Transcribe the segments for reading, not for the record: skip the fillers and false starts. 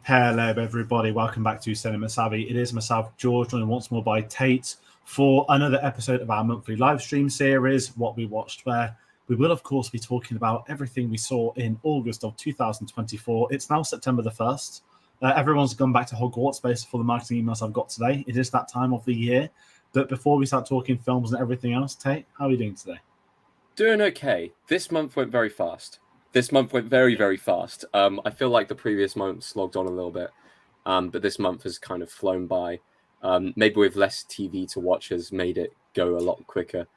Hello, everybody. Welcome back to Cinema Savvy. It is myself, George, joined once more by Tate for another episode of our monthly live stream series, What We Watched, where we will, of course, be talking about everything we saw in August of 2024. It's now September the 1st. Everyone's gone back to Hogwarts based for the marketing emails I've got today. It is that time of the year. But before we start talking films and everything else, Tate, how are you doing today? Doing okay. This month went very fast. This month went very, very fast. I feel like the previous months logged on a little bit, but this month has kind of flown by. Maybe with less TV to watch has made it go a lot quicker.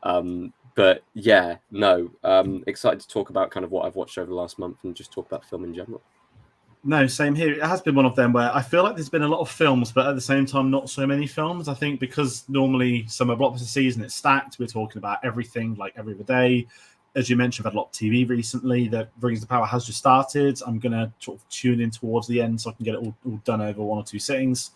But yeah, no. Excited to talk about kind of what I've watched over the last month and just talk about film in general. No, same here. It has been one of them where I feel like there's been a lot of films, but at the same time, not so many films. I think because normally summer blockbuster season, it's stacked. We're talking about everything like every other day. As you mentioned, I've had a lot of TV recently. The Rings of Power has just started. I'm going to sort of tune in towards the end so I can get it all done over one or two sittings.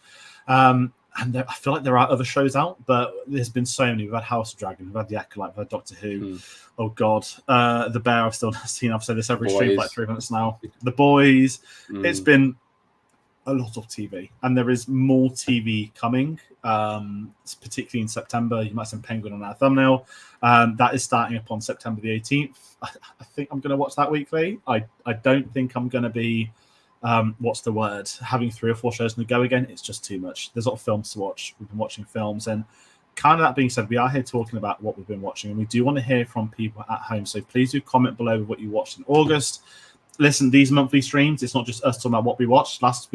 And I feel like there are other shows out, but there's been so many. We've had House of Dragon, we've had The Acolyte, we've had Doctor Who. Oh, God. The Bear I've still not seen. I've said this every stream for like 3 minutes now. The Boys. It's been a lot of TV, and there is more TV coming, particularly in September. You might have seen Penguin on our thumbnail. That is starting up on September the 18th. I think I'm going to watch that weekly. I don't think I'm going to be... having 3 or 4 shows in the go again. It's just too much. There's a lot of films to watch. We've been watching films, and kind of that being said, we are here talking about what we've been watching, and we do want to hear from people at home. So please do comment below what you watched in August. Listen, these monthly streams, it's not just us talking about what we watched last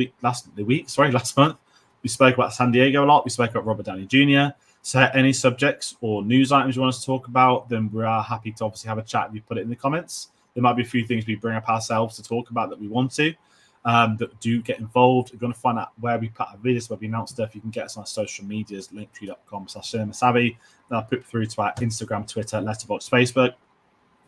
month. We spoke about San Diego a lot. We spoke about Robert Downey Jr. So any subjects or news items you want us to talk about, then we are happy to obviously have a chat if you put it in the comments. There might be a few things we bring up ourselves to talk about that we want to. That do get involved. If you want to find out where we put our videos, where we announce stuff, you can get us on our social medias, linktree.com/cinemasavvy. Then I'll put through to our Instagram, Twitter, Letterboxd, Facebook.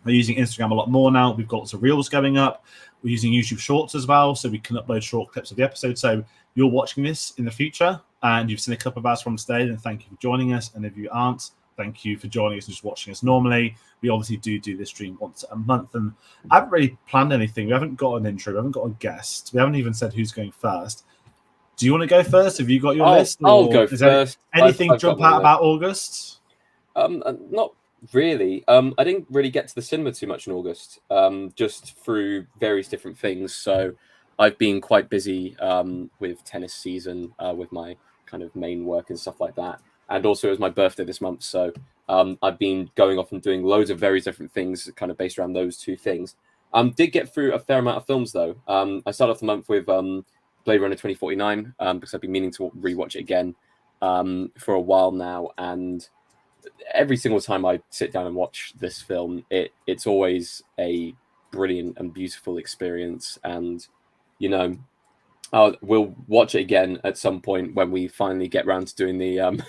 We're using Instagram a lot more now. We've got lots of reels going up. We're using YouTube Shorts as well, so we can upload short clips of the episode. So you're watching this in the future, and you've seen a couple of us from today, then thank you for joining us. And if you aren't, thank you for joining us and just watching us normally. We obviously do this stream once a month, and I haven't really planned anything. We haven't got an intro. We haven't got a guest. We haven't even said who's going first. Do you want to go first? Have you got your list? I'll go first. Anything jump out about August? Not really. I didn't really get to the cinema too much in August, just through various different things. So I've been quite busy with tennis season, with my kind of main work and stuff like that. And also it was my birthday this month, so I've been going off and doing loads of very different things kind of based around those two things. Did get through a fair amount of films, though. I started off the month with Blade Runner 2049, because I've been meaning to rewatch it again for a while now. And every single time I sit down and watch this film, it's always a brilliant and beautiful experience. And, you know, we'll watch it again at some point when we finally get around to doing the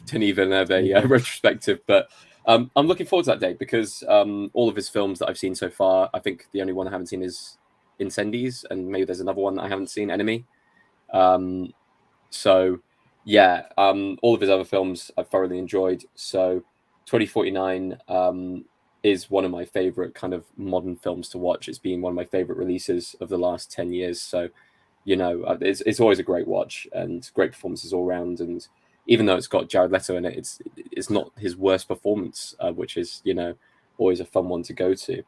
Denis Villeneuve retrospective. But I'm looking forward to that day because all of his films that I've seen so far, I think the only one I haven't seen is Incendies, and maybe there's another one that I haven't seen, Enemy. So yeah, all of his other films I've thoroughly enjoyed. So 2049 is one of my favorite kind of modern films to watch. It's been one of my favorite releases of the last 10 years. So, you know, it's always a great watch and great performances all around. And even though it's got Jared Leto in it, it's not his worst performance, which is, you know, always a fun one to go to.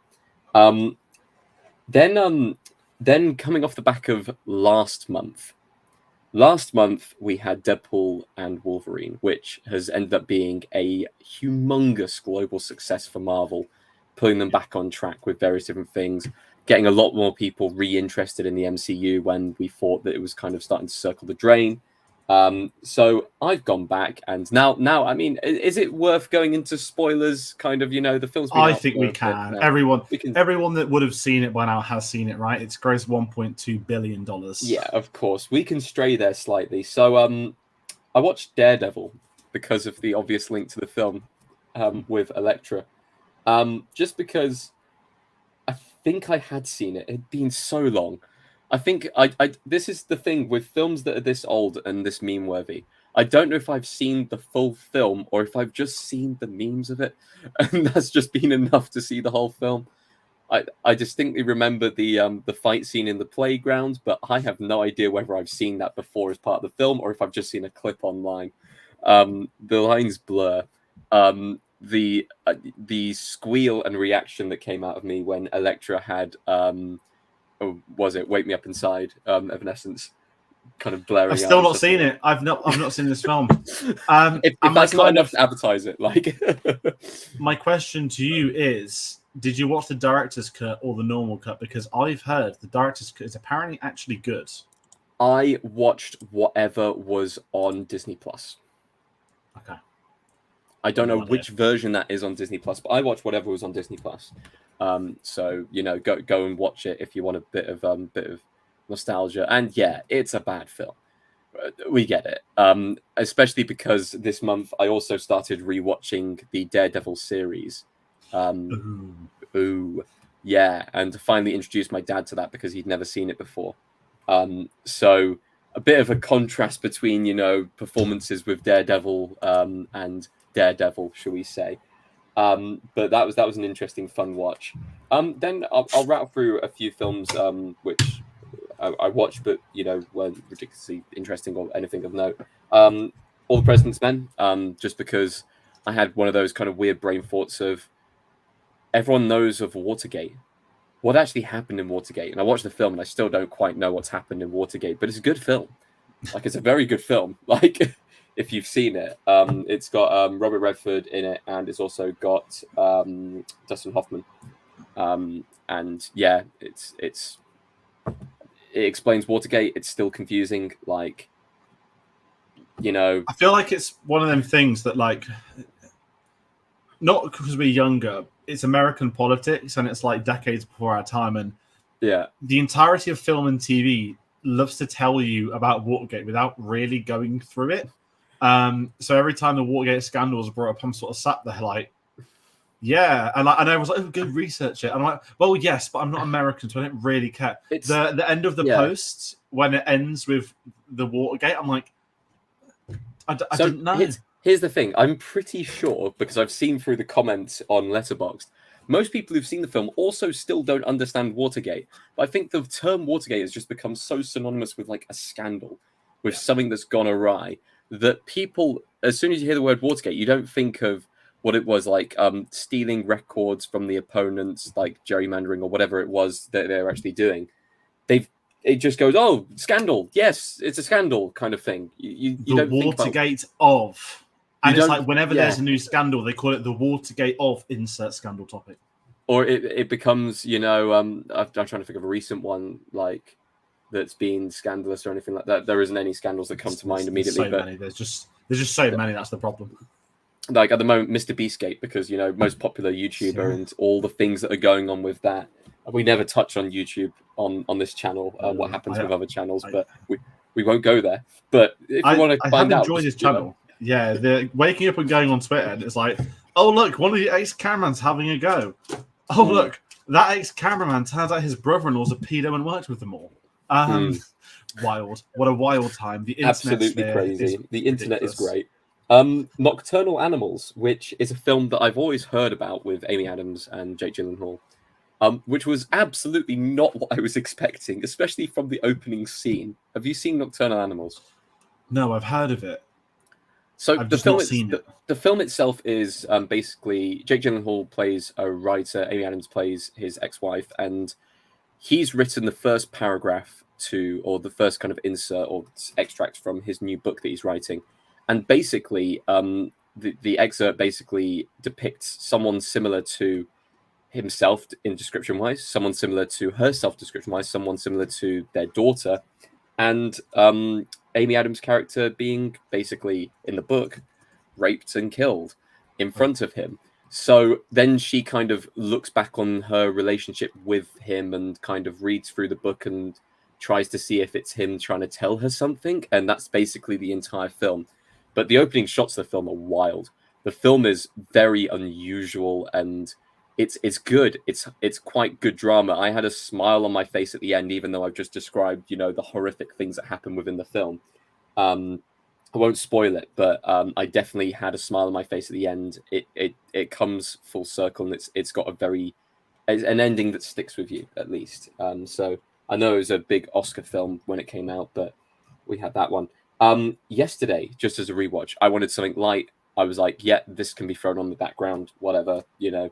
Then coming off the back of last month we had Deadpool and Wolverine, which has ended up being a humongous global success for Marvel, putting them back on track with various different things, getting a lot more people re-interested in the MCU when we thought that it was kind of starting to circle the drain. So I've gone back, and now, I mean, is it worth going into spoilers? Kind of, you know, the film's been I think we can. Everyone that would have seen it by now has seen it, right? It's grossed $1.2 billion. Yeah, of course. We can stray there slightly. So I watched Daredevil because of the obvious link to the film with Elektra. Just because I think I had seen it. It had been so long. I think this is the thing with films that are this old and this meme-worthy. I don't know if I've seen the full film or if I've just seen the memes of it, and that's just been enough to see the whole film. I distinctly remember the fight scene in the playground, but I have no idea whether I've seen that before as part of the film or if I've just seen a clip online. The lines blur. The squeal and reaction that came out of me when Elektra had was it Wake Me Up Inside, Evanescence kind of blaring I've out. still not seen it. I've not seen this film. If that's not enough to advertise it, like my question to you is, did you watch the director's cut or the normal cut? Because I've heard the director's cut is apparently actually good. I watched whatever was on Disney Plus. Okay. I don't know which version that is on Disney Plus, but I watched whatever was on Disney Plus. So go and watch it if you want a bit of nostalgia. And yeah, it's a bad film. We get it. Especially because this month I also started rewatching the Daredevil series. Yeah, and to finally introduce my dad to that because he'd never seen it before. So a bit of a contrast between performances with Daredevil and Daredevil, shall we say? But that was an interesting, fun watch. Then I'll rattle through a few films which I watched, but weren't ridiculously interesting or anything of note. All the President's Men, just because I had one of those kind of weird brain thoughts of everyone knows of Watergate. What actually happened in Watergate? And I watched the film and I still don't quite know what's happened in Watergate, but it's a good film. Like, it's a very good film. Like, if you've seen it, it's got Robert Redford in it, and it's also got Dustin Hoffman. And yeah, it explains Watergate. It's still confusing. Like, I feel like it's one of them things that, like, not because we're younger, it's American politics, and it's like decades before our time. And yeah, the entirety of film and TV loves to tell you about Watergate without really going through it. So every time the Watergate scandal was brought up, I'm sort of sat there like, yeah, and I was like, oh, good, research it. And I'm like, well, yes, but I'm not American, so I don't really care. It's the end of the post when it ends with the Watergate. I'm like, I didn't know. Here's the thing. I'm pretty sure, because I've seen through the comments on Letterboxd, most people who've seen the film also still don't understand Watergate. But I think the term Watergate has just become so synonymous with like a scandal, with something that's gone awry, that people, as soon as you hear the word Watergate, you don't think of what it was like, stealing records from the opponents, like gerrymandering or whatever it was that they're actually doing. It just goes, oh, scandal. Yes, it's a scandal kind of thing. You don't think about Watergate of. And it's like whenever there's a new scandal, they call it the Watergate of insert scandal topic. Or it becomes, I'm trying to think of a recent one like that's been scandalous or anything like that. There isn't any scandals that come to mind immediately. Many. There's just so many. That's the problem. Like at the moment, Mr. Beastgate, because most popular YouTuber and all the things that are going on with that. We never touch on YouTube on this channel. What happens with other channels, but we won't go there. But if you want to find out, I have enjoyed his channel. Yeah, they're waking up and going on Twitter, and it's like, oh look, one of the ex-cameraman's having a go. Oh look, that ex-cameraman turns out his brother-in-law's a pedo and worked with them all. Wild, what a wild time! The absolutely crazy. The internet is great. Nocturnal Animals, which is a film that I've always heard about with Amy Adams and Jake Gyllenhaal, which was absolutely not what I was expecting, especially from the opening scene. Have you seen Nocturnal Animals? No, I've heard of it. So the film itself is basically Jake Gyllenhaal plays a writer, Amy Adams plays his ex-wife, and he's written the first paragraph or the first kind of insert or extract from his new book that he's writing. And basically, the excerpt basically depicts someone similar to himself in description-wise, someone similar to herself description-wise, someone similar to their daughter, and Amy Adams' character being basically, in the book, raped and killed in front of him. So then she kind of looks back on her relationship with him and kind of reads through the book and tries to see if it's him trying to tell her something. And that's basically the entire film. But the opening shots of the film are wild. The film is very unusual and it's good. It's quite good drama. I had a smile on my face at the end, even though I've just described, the horrific things that happen within the film. I won't spoil it, but I definitely had a smile on my face at the end. It comes full circle, and it's got a very an ending that sticks with you at least. So I know it was a big Oscar film when it came out, but we had that one. Yesterday, just as a rewatch, I wanted something light. I was like, yeah, this can be thrown on the background, whatever, you know.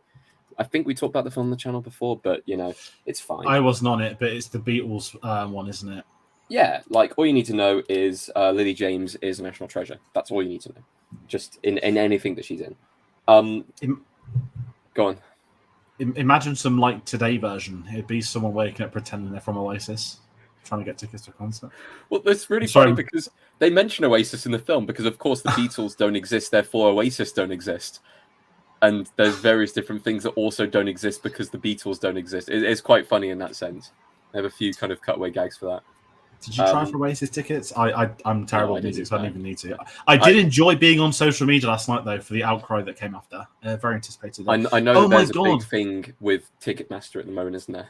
I think we talked about the film on the channel before, but, you know, it's fine. I wasn't on it, but it's the Beatles one, isn't it? Yeah, like, all you need to know is Lily James is a national treasure. That's all you need to know. Just in anything that she's in. Go on. Imagine some, like, Today version. It'd be someone waking up pretending they're from Oasis, trying to get tickets to a concert. Well, it's really funny because they mention Oasis in the film because, of course, the Beatles don't exist, therefore Oasis don't exist. And there's various different things that also don't exist because the Beatles don't exist. It's quite funny in that sense. I have a few kind of cutaway gags for that. Did you try for Oasis tickets? I'm terrible at music, so I don't even need to. I enjoy being on social media last night, though, for the outcry that came after. Very anticipated. I know that there's a big thing with Ticketmaster at the moment, isn't there?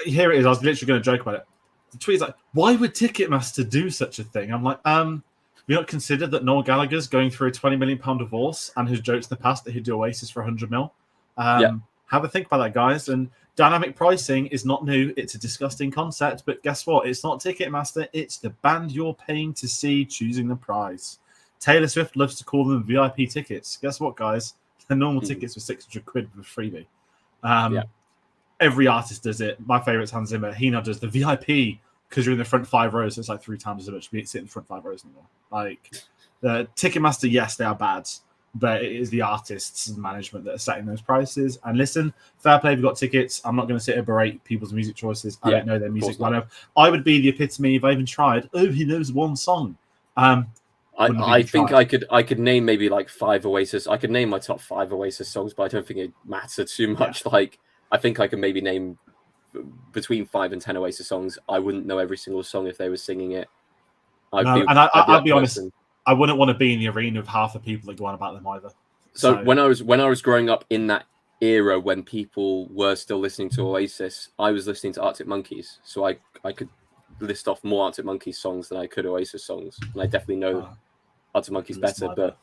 Here it is. I was literally going to joke about it. The tweet is like, why would Ticketmaster do such a thing? I'm like, we not considered that Noel Gallagher's going through a £20 million divorce and his jokes in the past that he'd do Oasis for 100 mil. Have a think about that, guys. And dynamic pricing is not new. It's a disgusting concept, but guess what? It's not Ticketmaster. It's the band you're paying to see choosing the price. Taylor Swift loves to call them VIP tickets. Guess what, guys? The normal tickets were 600 quid with freebie. Every artist does it. My favorite's Hans Zimmer. He now does the VIP because you're in the front 5 rows. So it's like 3 times as much. We sit in the front 5 rows anymore. Like the Ticketmaster, yes, they are bad, but it is the artists and management that are setting those prices. And listen, fair play, we've got tickets. I'm not going to sit here and berate people's music choices. I don't know their music well enough. I would be the epitome if I even tried. Oh, he knows one song. I think I could name maybe like 5 Oasis. I could name my top 5 Oasis songs, but I don't think it matters too much. Yeah. Like I think I can maybe name between 5 and 10 Oasis songs. I wouldn't know every single song if they were singing it. I'll be honest. I wouldn't want to be in the arena with half the people that go on about them either. So when I was growing up in that era when people were still listening to Oasis, I was listening to Arctic Monkeys. So I could list off more Arctic Monkeys songs than I could Oasis songs, and I definitely know Arctic Monkeys better. But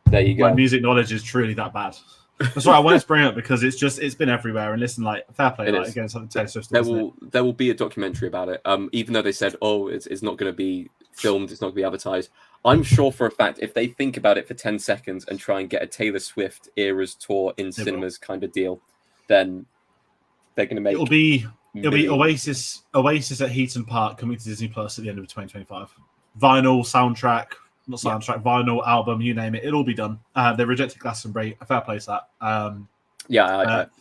there you go. My music knowledge is truly that bad. That's why I wanted to bring it up because it's been everywhere. And listen, like fair play, like, again, something Taylor Swift. There will be a documentary about it. Even though they said, it's not going to be filmed, it's not going to be advertised. I'm sure for a fact if they think about it for 10 seconds and try and get a Taylor Swift Eras tour in cinemas kind of deal, then they're going to make. It'll be Oasis at Heaton Park coming to Disney Plus at the end of 2025. Vinyl soundtrack. Not soundtrack, vinyl album, you name it. It'll all be done. They rejected Glastonbury. A fair play to that. I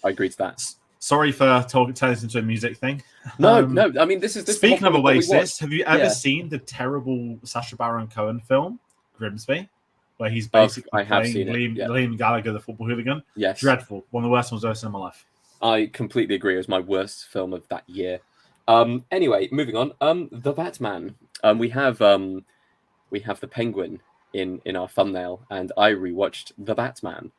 agree to that. Sorry for telling us into a music thing. No. I mean, this speaking of Oasis, have you ever seen the terrible Sacha Baron Cohen film Grimsby, where he's basically playing Liam Gallagher, the football hooligan? Yes, dreadful. One of the worst ones I've ever seen in my life. I completely agree. It was my worst film of that year. Anyway, moving on. The Batman. We have the Penguin in our thumbnail, and I rewatched The Batman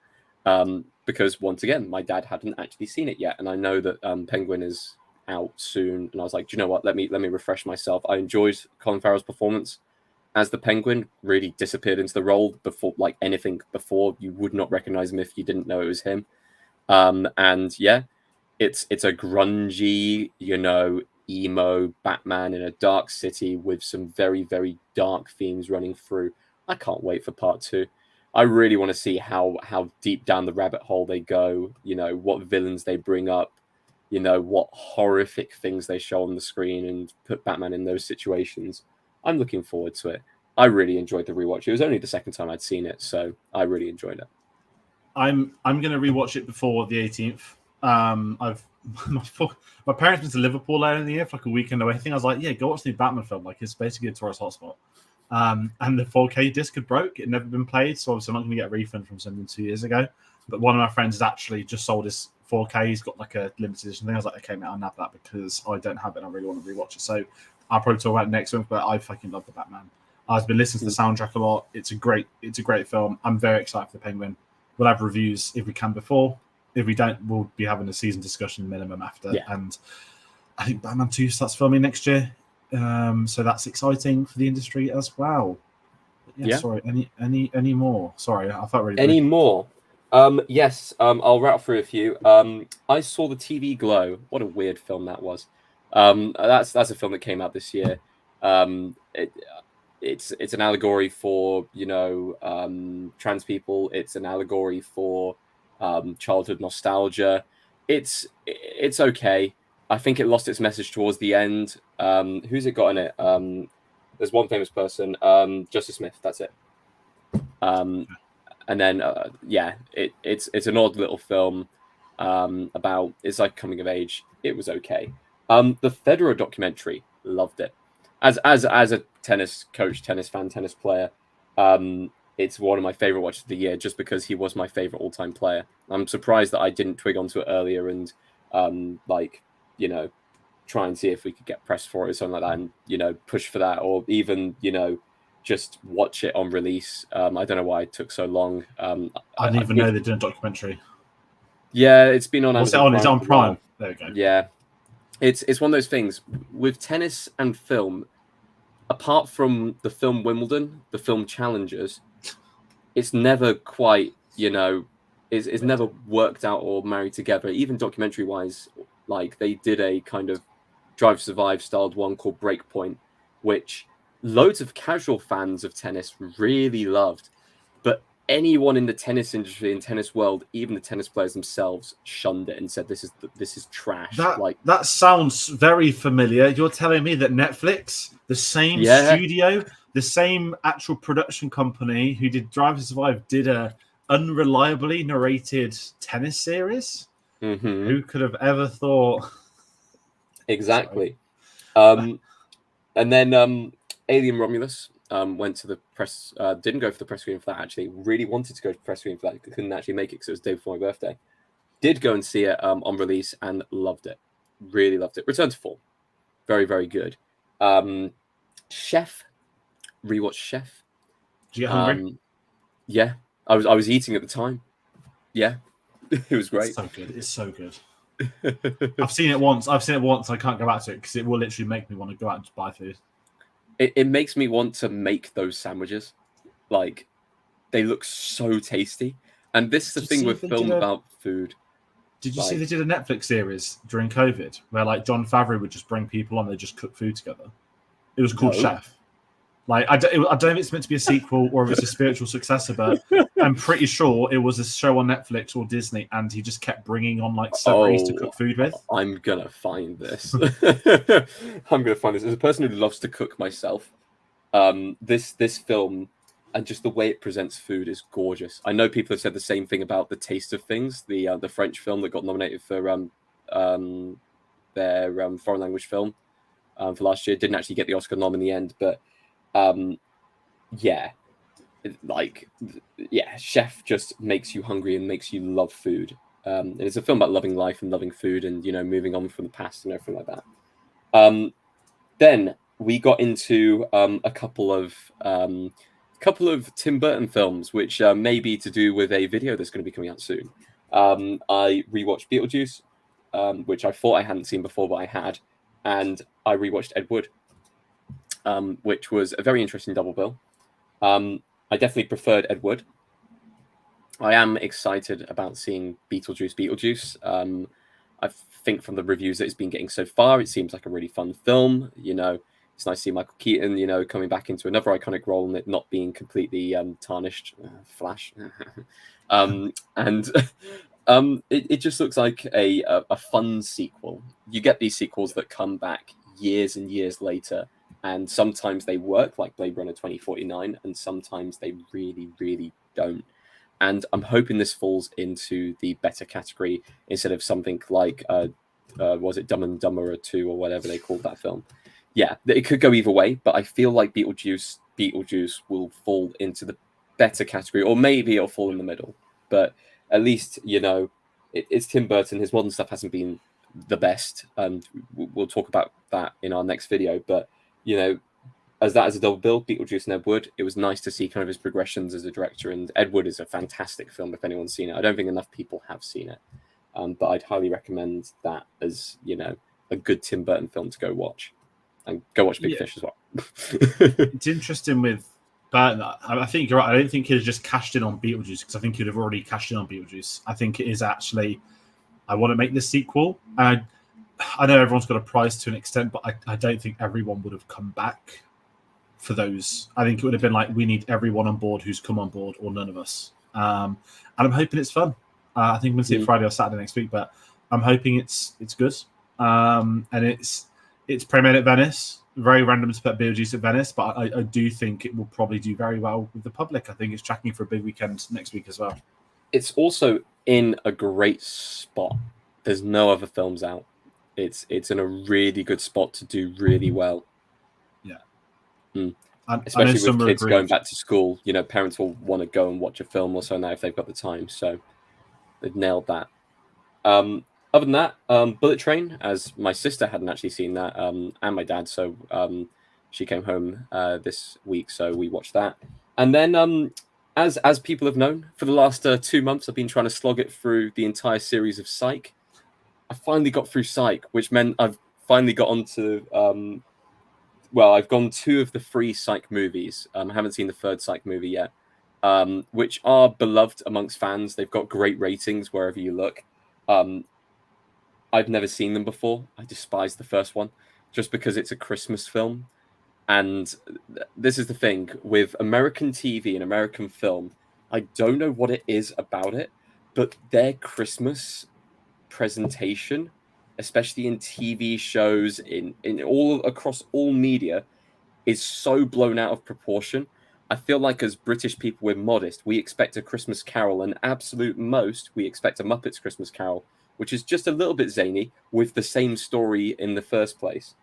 because once again, my dad hadn't actually seen it yet, and I know that Penguin is out soon. And I was like, do you know what? Let me refresh myself. I enjoyed Colin Farrell's performance as the Penguin. Really disappeared into the role before, like anything before. You would not recognize him if you didn't know it was him. And yeah, it's a grungy, emo Batman in a dark city with some very, very dark themes running through. I can't wait for part 2. I really want to see how deep down the rabbit hole they go, what villains they bring up, what horrific things they show on the screen and put Batman in those situations. I'm looking forward to it. I really enjoyed the rewatch. It was only the second time I'd seen it, so I really enjoyed it. I'm going to rewatch it before the 18th. My parents went to Liverpool earlier in the year for like a weekend away thing. I was like, yeah, go watch the Batman film. Like, it's basically a tourist hotspot. And the 4K disc had broke. It had never been played, so obviously I'm not going to get a refund from something 2 years ago. But one of my friends has actually just sold his 4K. He's got like a limited edition thing. I was like, okay, mate, I'll nab that because I don't have it and I really want to rewatch it. So I'll probably talk about it next month, but I fucking love the Batman. I've been listening to the soundtrack a lot. It's a great film. I'm very excited for the Penguin. We'll have reviews if we can before. If we don't, we'll be having a season discussion minimum after. Yeah. And I think Batman 2 starts filming next year. So that's exciting for the industry as well. Yeah. Sorry. Any more? Sorry, I felt really. Any more? Yes, I'll rattle through a few. I saw The TV Glow. What a weird film that was. That's a film that came out this year. It's an allegory for trans people. It's an allegory for childhood nostalgia. It's okay. I think it lost its message towards the end. Who's it got in it? There's one famous person, Justice Smith. That's it. And then it's an odd little film about it's like coming of age. It was okay. The Federer documentary, loved it. As a tennis coach, tennis fan, tennis player, it's one of my favorite watches of the year just because he was my favorite all-time player. I'm surprised that I didn't twig onto it earlier and try and see if we could get press for it or something like that, and push for that, or even just watch it on release. I don't know why it took so long. I didn't even know they did a documentary. Yeah, it's been on. What's it on? It's on Prime. There we go. Yeah, it's one of those things with tennis and film. Apart from the film Wimbledon, the film Challengers, it's never quite it's never worked out or married together. Even documentary wise, like they did a kind of Drive to Survive styled one called Breakpoint, which loads of casual fans of tennis really loved, but anyone in the tennis industry and tennis world, even the tennis players themselves, shunned it and said this is trash. That sounds very familiar. You're telling me that Netflix, the same studio, the same actual production company who did Drive to Survive, did a unreliably narrated tennis series? Mm-hmm. Who could have ever thought? Exactly. And then Alien Romulus went to the press, didn't go for the press screening for that, actually. Really wanted to go to the press screening for that. Couldn't actually make it because it was the day before my birthday. Did go and see it on release and loved it. Really loved it. Return to form. Very, very good. Chef. Rewatched Chef. Did you get hungry? Yeah. I was eating at the time. Yeah. It was great. It's so good. I've seen it once. I can't go back to it because it will literally make me want to go out and buy food. It makes me want to make those sandwiches. Like, they look so tasty. And this is the thing with film about food. Did you see they did a Netflix series during COVID where like Jon Favreau would just bring people on, they just cook food together? It was called Chef. Like I don't know if it's meant to be a sequel or if it's a spiritual successor, but I'm pretty sure it was a show on Netflix or Disney, and he just kept bringing on like celebrities to cook food with. I'm gonna find this. I'm gonna find this. As a person who loves to cook myself, this film and just the way it presents food is gorgeous. I know people have said the same thing about The Taste of Things, the French film that got nominated for their foreign language film for last year. Didn't actually get the Oscar nom in the end, but Chef just makes you hungry and makes you love food. And it's a film about loving life and loving food and moving on from the past and everything like that. Then we got into a couple of Tim Burton films, which may be to do with a video that's going to be coming out soon. I rewatched Beetlejuice, which I thought I hadn't seen before, but I had, and I rewatched Ed Wood, which was a very interesting double bill. I definitely preferred Ed Wood. I am excited about seeing Beetlejuice. I think from the reviews that it's been getting so far, it seems like a really fun film. It's nice to see Michael Keaton, coming back into another iconic role and it not being completely tarnished. Flash. It just looks like a fun sequel. You get these sequels that come back years and years later, and sometimes they work, like Blade Runner 2049, and sometimes they really, really don't. And I'm hoping this falls into the better category instead of something like, was it Dumb and Dumber 2 or whatever they called that film? Yeah, it could go either way, but I feel like Beetlejuice will fall into the better category, or maybe it'll fall in the middle. But at least, it's Tim Burton. His modern stuff hasn't been the best, and we'll talk about that in our next video. But, as a double bill, Beetlejuice and Ed Wood, it was nice to see kind of his progressions as a director. And Ed Wood is a fantastic film if anyone's seen it. I don't think enough people have seen it, but I'd highly recommend that as, a good Tim Burton film to go watch. And go watch Big Fish as well. It's interesting with But I think you're right. I don't think he'd have just cashed in on Beetlejuice because I think he'd have already cashed in on Beetlejuice. I think it is actually, I want to make this sequel. And I know everyone's got a price to an extent, but I don't think everyone would have come back for those. I think it would have been like, we need everyone on board who's come on board or none of us. And I'm hoping it's fun. I think we'll see it Friday or Saturday next week, but I'm hoping it's good. And it's premiered at Venice. Very random to put Beetlejuice at Venice, but I do think it will probably do very well with the public. I think it's tracking for a big weekend next week as well. It's also in a great spot. There's no other films out. It's in a really good spot to do really well. Yeah. Especially with kids going back to school. You know, parents will want to go and watch a film or so now if they've got the time. So they've nailed that. Other than that, Bullet Train, as my sister hadn't actually seen that, and my dad, so she came home this week, so we watched that. And then, as people have known, for the last 2 months, I've been trying to slog it through the entire series of Psych. I finally got through Psych, which meant I've finally got onto... I've gone 2 of the 3 Psych movies. I haven't seen the 3rd Psych movie yet, which are beloved amongst fans. They've got great ratings wherever you look. I've never seen them before. I despise the first one just because it's a Christmas film. And this is the thing with American TV and American film. I don't know what it is about it, but their Christmas presentation, especially in TV shows, in all across all media, is so blown out of proportion. I feel like as British people, we're modest. We expect a Christmas Carol, and absolute most, we expect a Muppets Christmas Carol, which is just a little bit zany with the same story in the first place.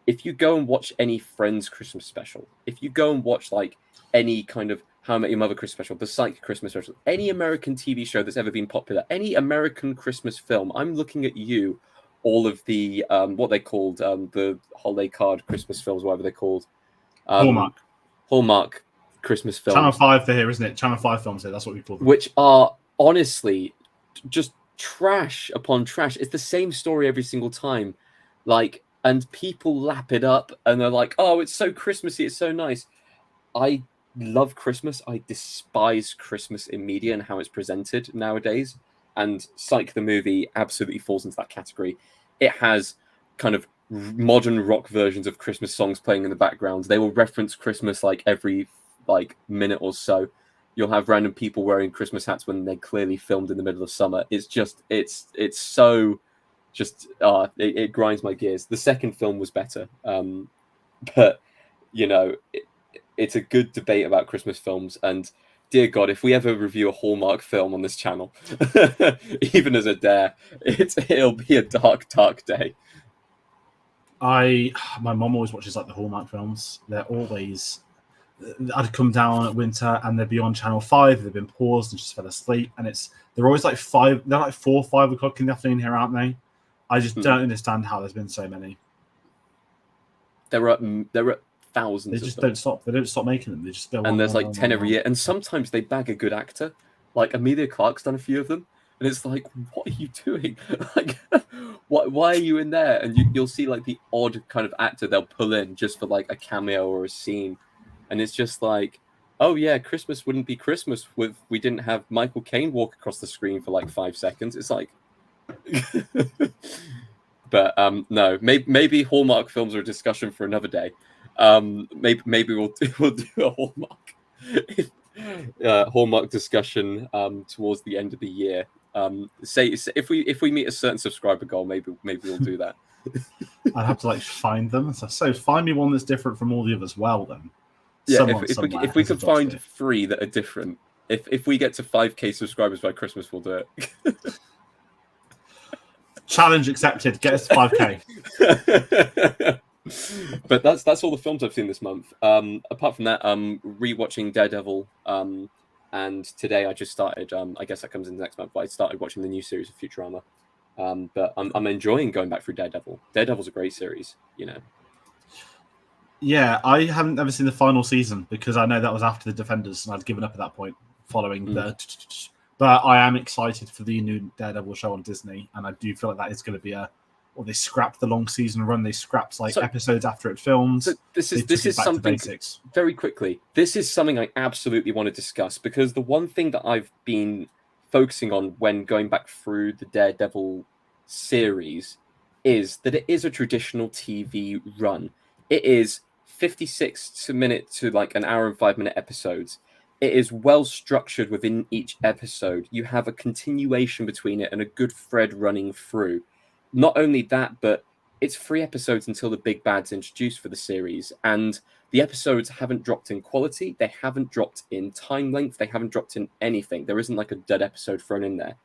If you go and watch any Friends Christmas special, if you go and watch like any kind of How I Met Your Mother Christmas special, the Psych Christmas special, any American TV show that's ever been popular, any American Christmas film, I'm looking at you, all of the, what they called, the holiday card Christmas films, whatever they're called. Hallmark Christmas films. Channel 5 for here, isn't it? Channel 5 films here, that's what we call them. Which are honestly just trash upon trash. It's the same story every single time. Like, and people lap it up and they're like, oh, it's so Christmassy, it's so nice. I love Christmas. I despise Christmas in media and how it's presented nowadays. And Psych the movie absolutely falls into that category. It has kind of modern rock versions of Christmas songs playing in the background. They will reference Christmas like every minute or so. You'll have random people wearing Christmas hats when they're clearly filmed in the middle of summer. It's just, it's so just, it grinds my gears. The second film was better. But, you know, it's a good debate about Christmas films. And dear God, if we ever review a Hallmark film on this channel, even as a dare, it'll be a dark, dark day. My mom always watches like the Hallmark films. They're always... I'd come down at winter and they'd be on Channel 5. They've been paused and just fell asleep. And they're always like 4 or 5 o'clock in the afternoon here, aren't they? I just don't understand how there's been so many. There are thousands. They just don't stop. They don't stop making them. They just go. And there's like 10 every year. And sometimes they bag a good actor. Like Emilia Clarke's done a few of them. And it's like, what are you doing? Like, why are you in there? And you'll see like the odd kind of actor they'll pull in just for like a cameo or a scene. And it's just like, oh yeah, Christmas wouldn't be Christmas if we didn't have Michael Caine walk across the screen for like 5 seconds. It's like, but no, maybe Hallmark films are a discussion for another day. Maybe we'll do a Hallmark discussion towards the end of the year. Say if we meet a certain subscriber goal, maybe we'll do that. I'd have to like find them. So find me one that's different from all the others. Well then. Yeah, if we could find 3 that are different, if we get to 5K subscribers by Christmas, we'll do it. Challenge accepted. Get us to 5K. But that's all the films I've seen this month. Apart from that, rewatching Daredevil. And today I just started. I guess that comes in next month. But I started watching the new series of Futurama. But I'm enjoying going back through Daredevil. Daredevil's a great series, you know. Yeah, I haven't ever seen the final season because I know that was after the Defenders and I'd given up at that point following the... But I am excited for the new Daredevil show on Disney and I do feel like that is going to be a or they scrapped the long season run. They scrapped like episodes after it filmed. So this is back something to basics. Very quickly. This is something I absolutely want to discuss, because the one thing that I've been focusing on when going back through the Daredevil series is that it is a traditional TV run. It is 56 minute to like an hour and 5 minute episodes. It is well structured within each episode. You have a continuation between it and a good thread running through. Not only that, but it's 3 episodes until the big bad's introduced for the series, and the episodes haven't dropped in quality, they haven't dropped in time length, they haven't dropped in anything. There isn't like a dead episode thrown in there.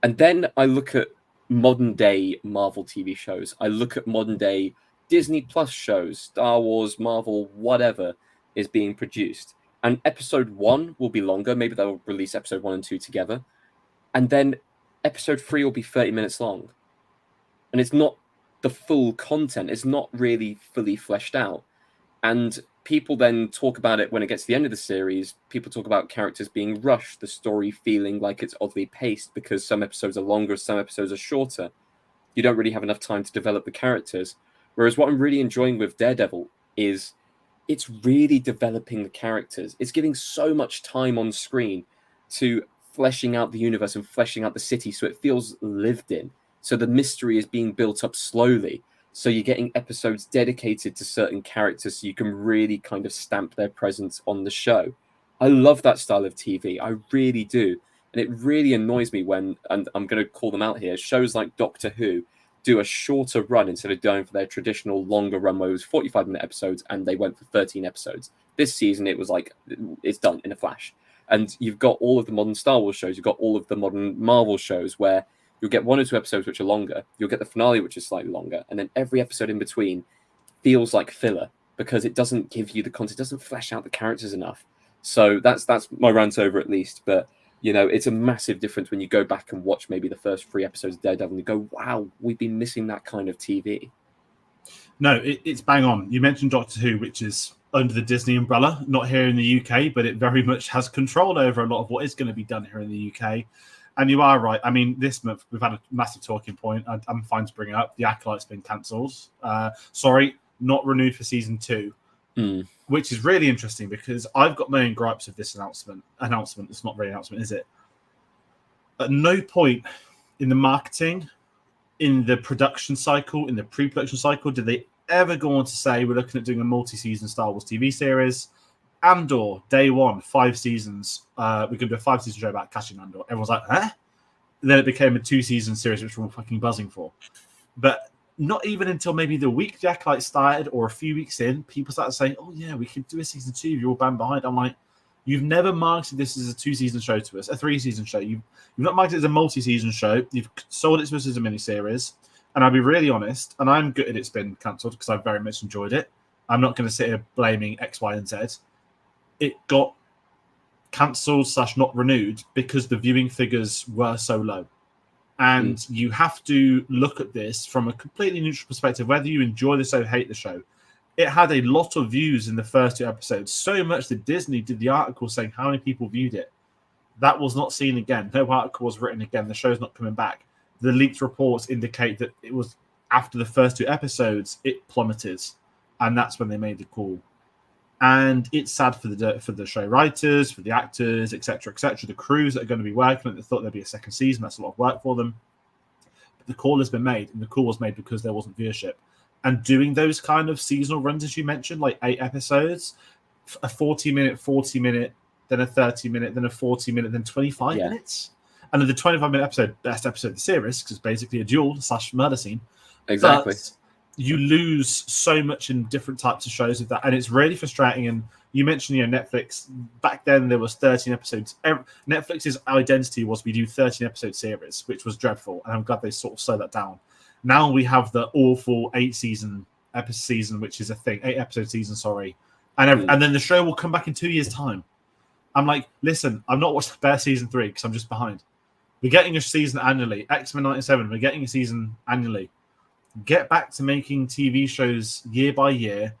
And then I look at modern day Marvel TV shows. I look at modern day Disney Plus shows, Star Wars, Marvel, whatever is being produced. And episode 1 will be longer. Maybe they'll release episode 1 and 2 together. And then episode 3 will be 30 minutes long. And it's not the full content. It's not really fully fleshed out. And people then talk about it when it gets to the end of the series. People talk about characters being rushed, the story feeling like it's oddly paced because some episodes are longer, some episodes are shorter. You don't really have enough time to develop the characters. Whereas what I'm really enjoying with Daredevil is it's really developing the characters. It's giving so much time on screen to fleshing out the universe and fleshing out the city so it feels lived in. So the mystery is being built up slowly. So you're getting episodes dedicated to certain characters so you can really kind of stamp their presence on the show. I love that style of TV. I really do. And it really annoys me when, and I'm going to call them out here, shows like Doctor Who do a shorter run instead of going for their traditional longer run where it was 45-minute episodes and they went for 13 episodes. This season, it was like, it's done in a flash. And you've got all of the modern Star Wars shows, you've got all of the modern Marvel shows where you'll get 1 or 2 episodes which are longer, you'll get the finale which is slightly longer, and then every episode in between feels like filler because it doesn't give you the content, it doesn't flesh out the characters enough. So that's my rant over at least, but you know, it's a massive difference when you go back and watch maybe the first 3 episodes of Daredevil and you go, wow, we've been missing that kind of TV. No, it's bang on. You mentioned Doctor Who, which is under the Disney umbrella, not here in the UK, but it very much has control over a lot of what is going to be done here in the UK. And you are right. I mean, this month we've had a massive talking point. I'm fine to bring it up. The Acolyte's been cancelled. Sorry, not renewed for season 2. Which is really interesting because I've got my own gripes with this announcement. It's not really an announcement, is it? At no point in the marketing, in the production cycle, in the pre-production cycle, did they ever go on to say we're looking at doing a multi-season Star Wars TV series. Andor, day 1, 5 seasons. We're going to do a 5-season show about catching Andor. Everyone's like, huh? And then it became a 2-season series, which we're all fucking buzzing for. But not even until maybe the week the Acolyte started or a few weeks in, people started saying, oh, yeah, we could do a season 2 if you're all band behind. I'm like, you've never marketed this as a 2-season show to us, a 3-season show. You've not marketed it as a multi-season show. You've sold it to us as a miniseries. And I'll be really honest, and I'm gutted it's been cancelled because I very much enjoyed it. I'm not going to sit here blaming X, Y, and Z. It got cancelled / not renewed because the viewing figures were so low. And you have to look at this from a completely neutral perspective, whether you enjoy the show or hate the show. It had a lot of views in the first 2 episodes, so much that Disney did the article saying how many people viewed it. That was not seen again. No article was written again. The show's not coming back. The leaked reports indicate that it was after the first 2 episodes, it plummeted. And that's when they made the call. And it's sad for the show writers, for the actors, etc., the crews that are going to be working on it. They thought there'd be a second season. That's a lot of work for them. But the call has been made, and the call was made because there wasn't viewership. And doing those kind of seasonal runs, as you mentioned, like 8 episodes, a 40-minute, then a 30-minute, then a 40-minute, then 25 minutes. And then the 25-minute episode, best episode of the series, because it's basically a duel / murder scene. Exactly. But you lose so much in different types of shows with that, and it's really frustrating. And you mentioned, Netflix. Back then, there was 13 episodes. Netflix's identity was we do 13-episode series, which was dreadful, and I'm glad they sort of slowed that down. Now we have the awful 8-season season, which is a thing, 8-episode season, sorry, and then the show will come back in 2 years' time. I'm like, listen, I've not watched Bear season 3 because I'm just behind. We're getting a season annually. X-Men 97, we're getting a season annually. Get back to making TV shows year by year.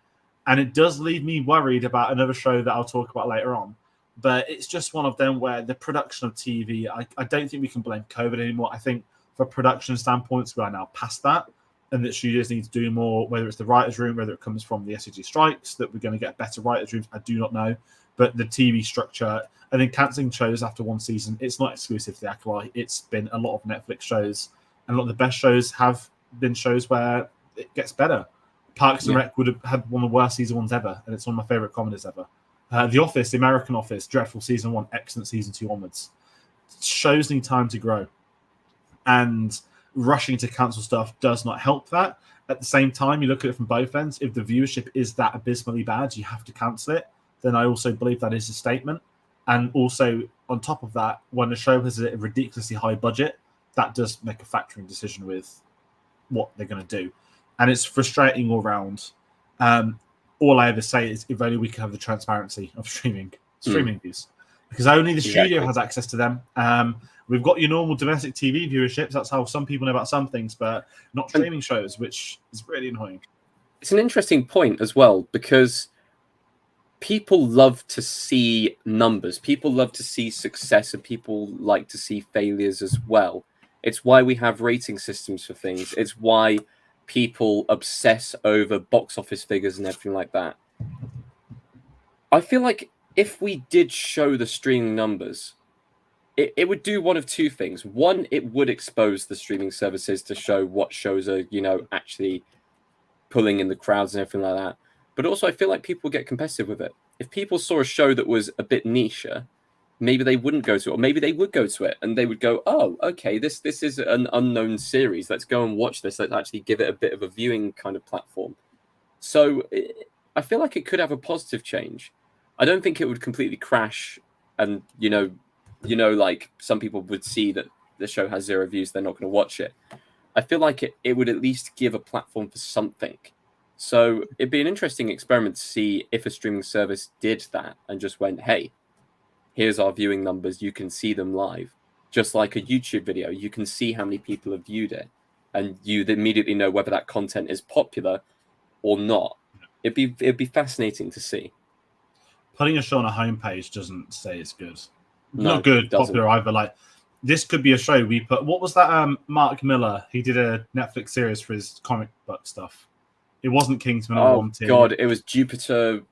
And it does leave me worried about another show that I'll talk about later on. But it's just one of them where the production of TV, I don't think we can blame COVID anymore. I think for production standpoints, we are now past that. and that studios need to do more, whether it's the writer's room, whether it comes from the SCG strikes, that we're going to get better writer's rooms, I do not know. But the TV structure, and then cancelling shows after one season, it's not exclusive to the Acolyte. It's been a lot of Netflix shows, and a lot of the best shows have been shows where it gets better. Parks and Rec would have had one of the worst season ones ever, and it's one of my favourite comedies ever. The Office, the American Office, dreadful season 1, excellent season 2 onwards. Shows need time to grow. And rushing to cancel stuff does not help that. At the same time, you look at it from both ends. If the viewership is that abysmally bad, you have to cancel it. Then I also believe that is a statement. And also, on top of that, when a show has a ridiculously high budget, that does make a factoring decision with what they're going to do. And it's frustrating all around. All I ever say is if only we could have the transparency of streaming views. Because only the studio has access to them. We've got your normal domestic TV viewerships. That's how some people know about some things, but not streaming shows, which is really annoying. It's an interesting point as well, because people love to see numbers. People love to see success, and people like to see failures as well. It's why we have rating systems for things. It's why people obsess over box office figures and everything like that. I feel like if we did show the streaming numbers, it would do one of two things. One, it would expose the streaming services to show what shows are, actually pulling in the crowds and everything like that. But also, I feel like people would get competitive with it. If people saw a show that was a bit niche, maybe they wouldn't go to it, or maybe they would go to it and they would go, oh, okay, this is an unknown series. Let's go and watch this. Let's actually give it a bit of a viewing kind of platform. So I feel like it could have a positive change. I don't think it would completely crash and, like some people would see that the show has 0 views, they're not going to watch it. I feel like it would at least give a platform for something. So it'd be an interesting experiment to see if a streaming service did that and just went, hey, here's our viewing numbers. You can see them live. Just like a YouTube video, you can see how many people have viewed it. And you immediately know whether that content is popular or not. It'd be fascinating to see. Putting a show on a homepage doesn't say it's good. No, not good, popular either. Like, this could be a show we put. What was that? Mark Miller. He did a Netflix series for his comic book stuff. It wasn't Kingsman or Wanted. Oh God, it was Jupiter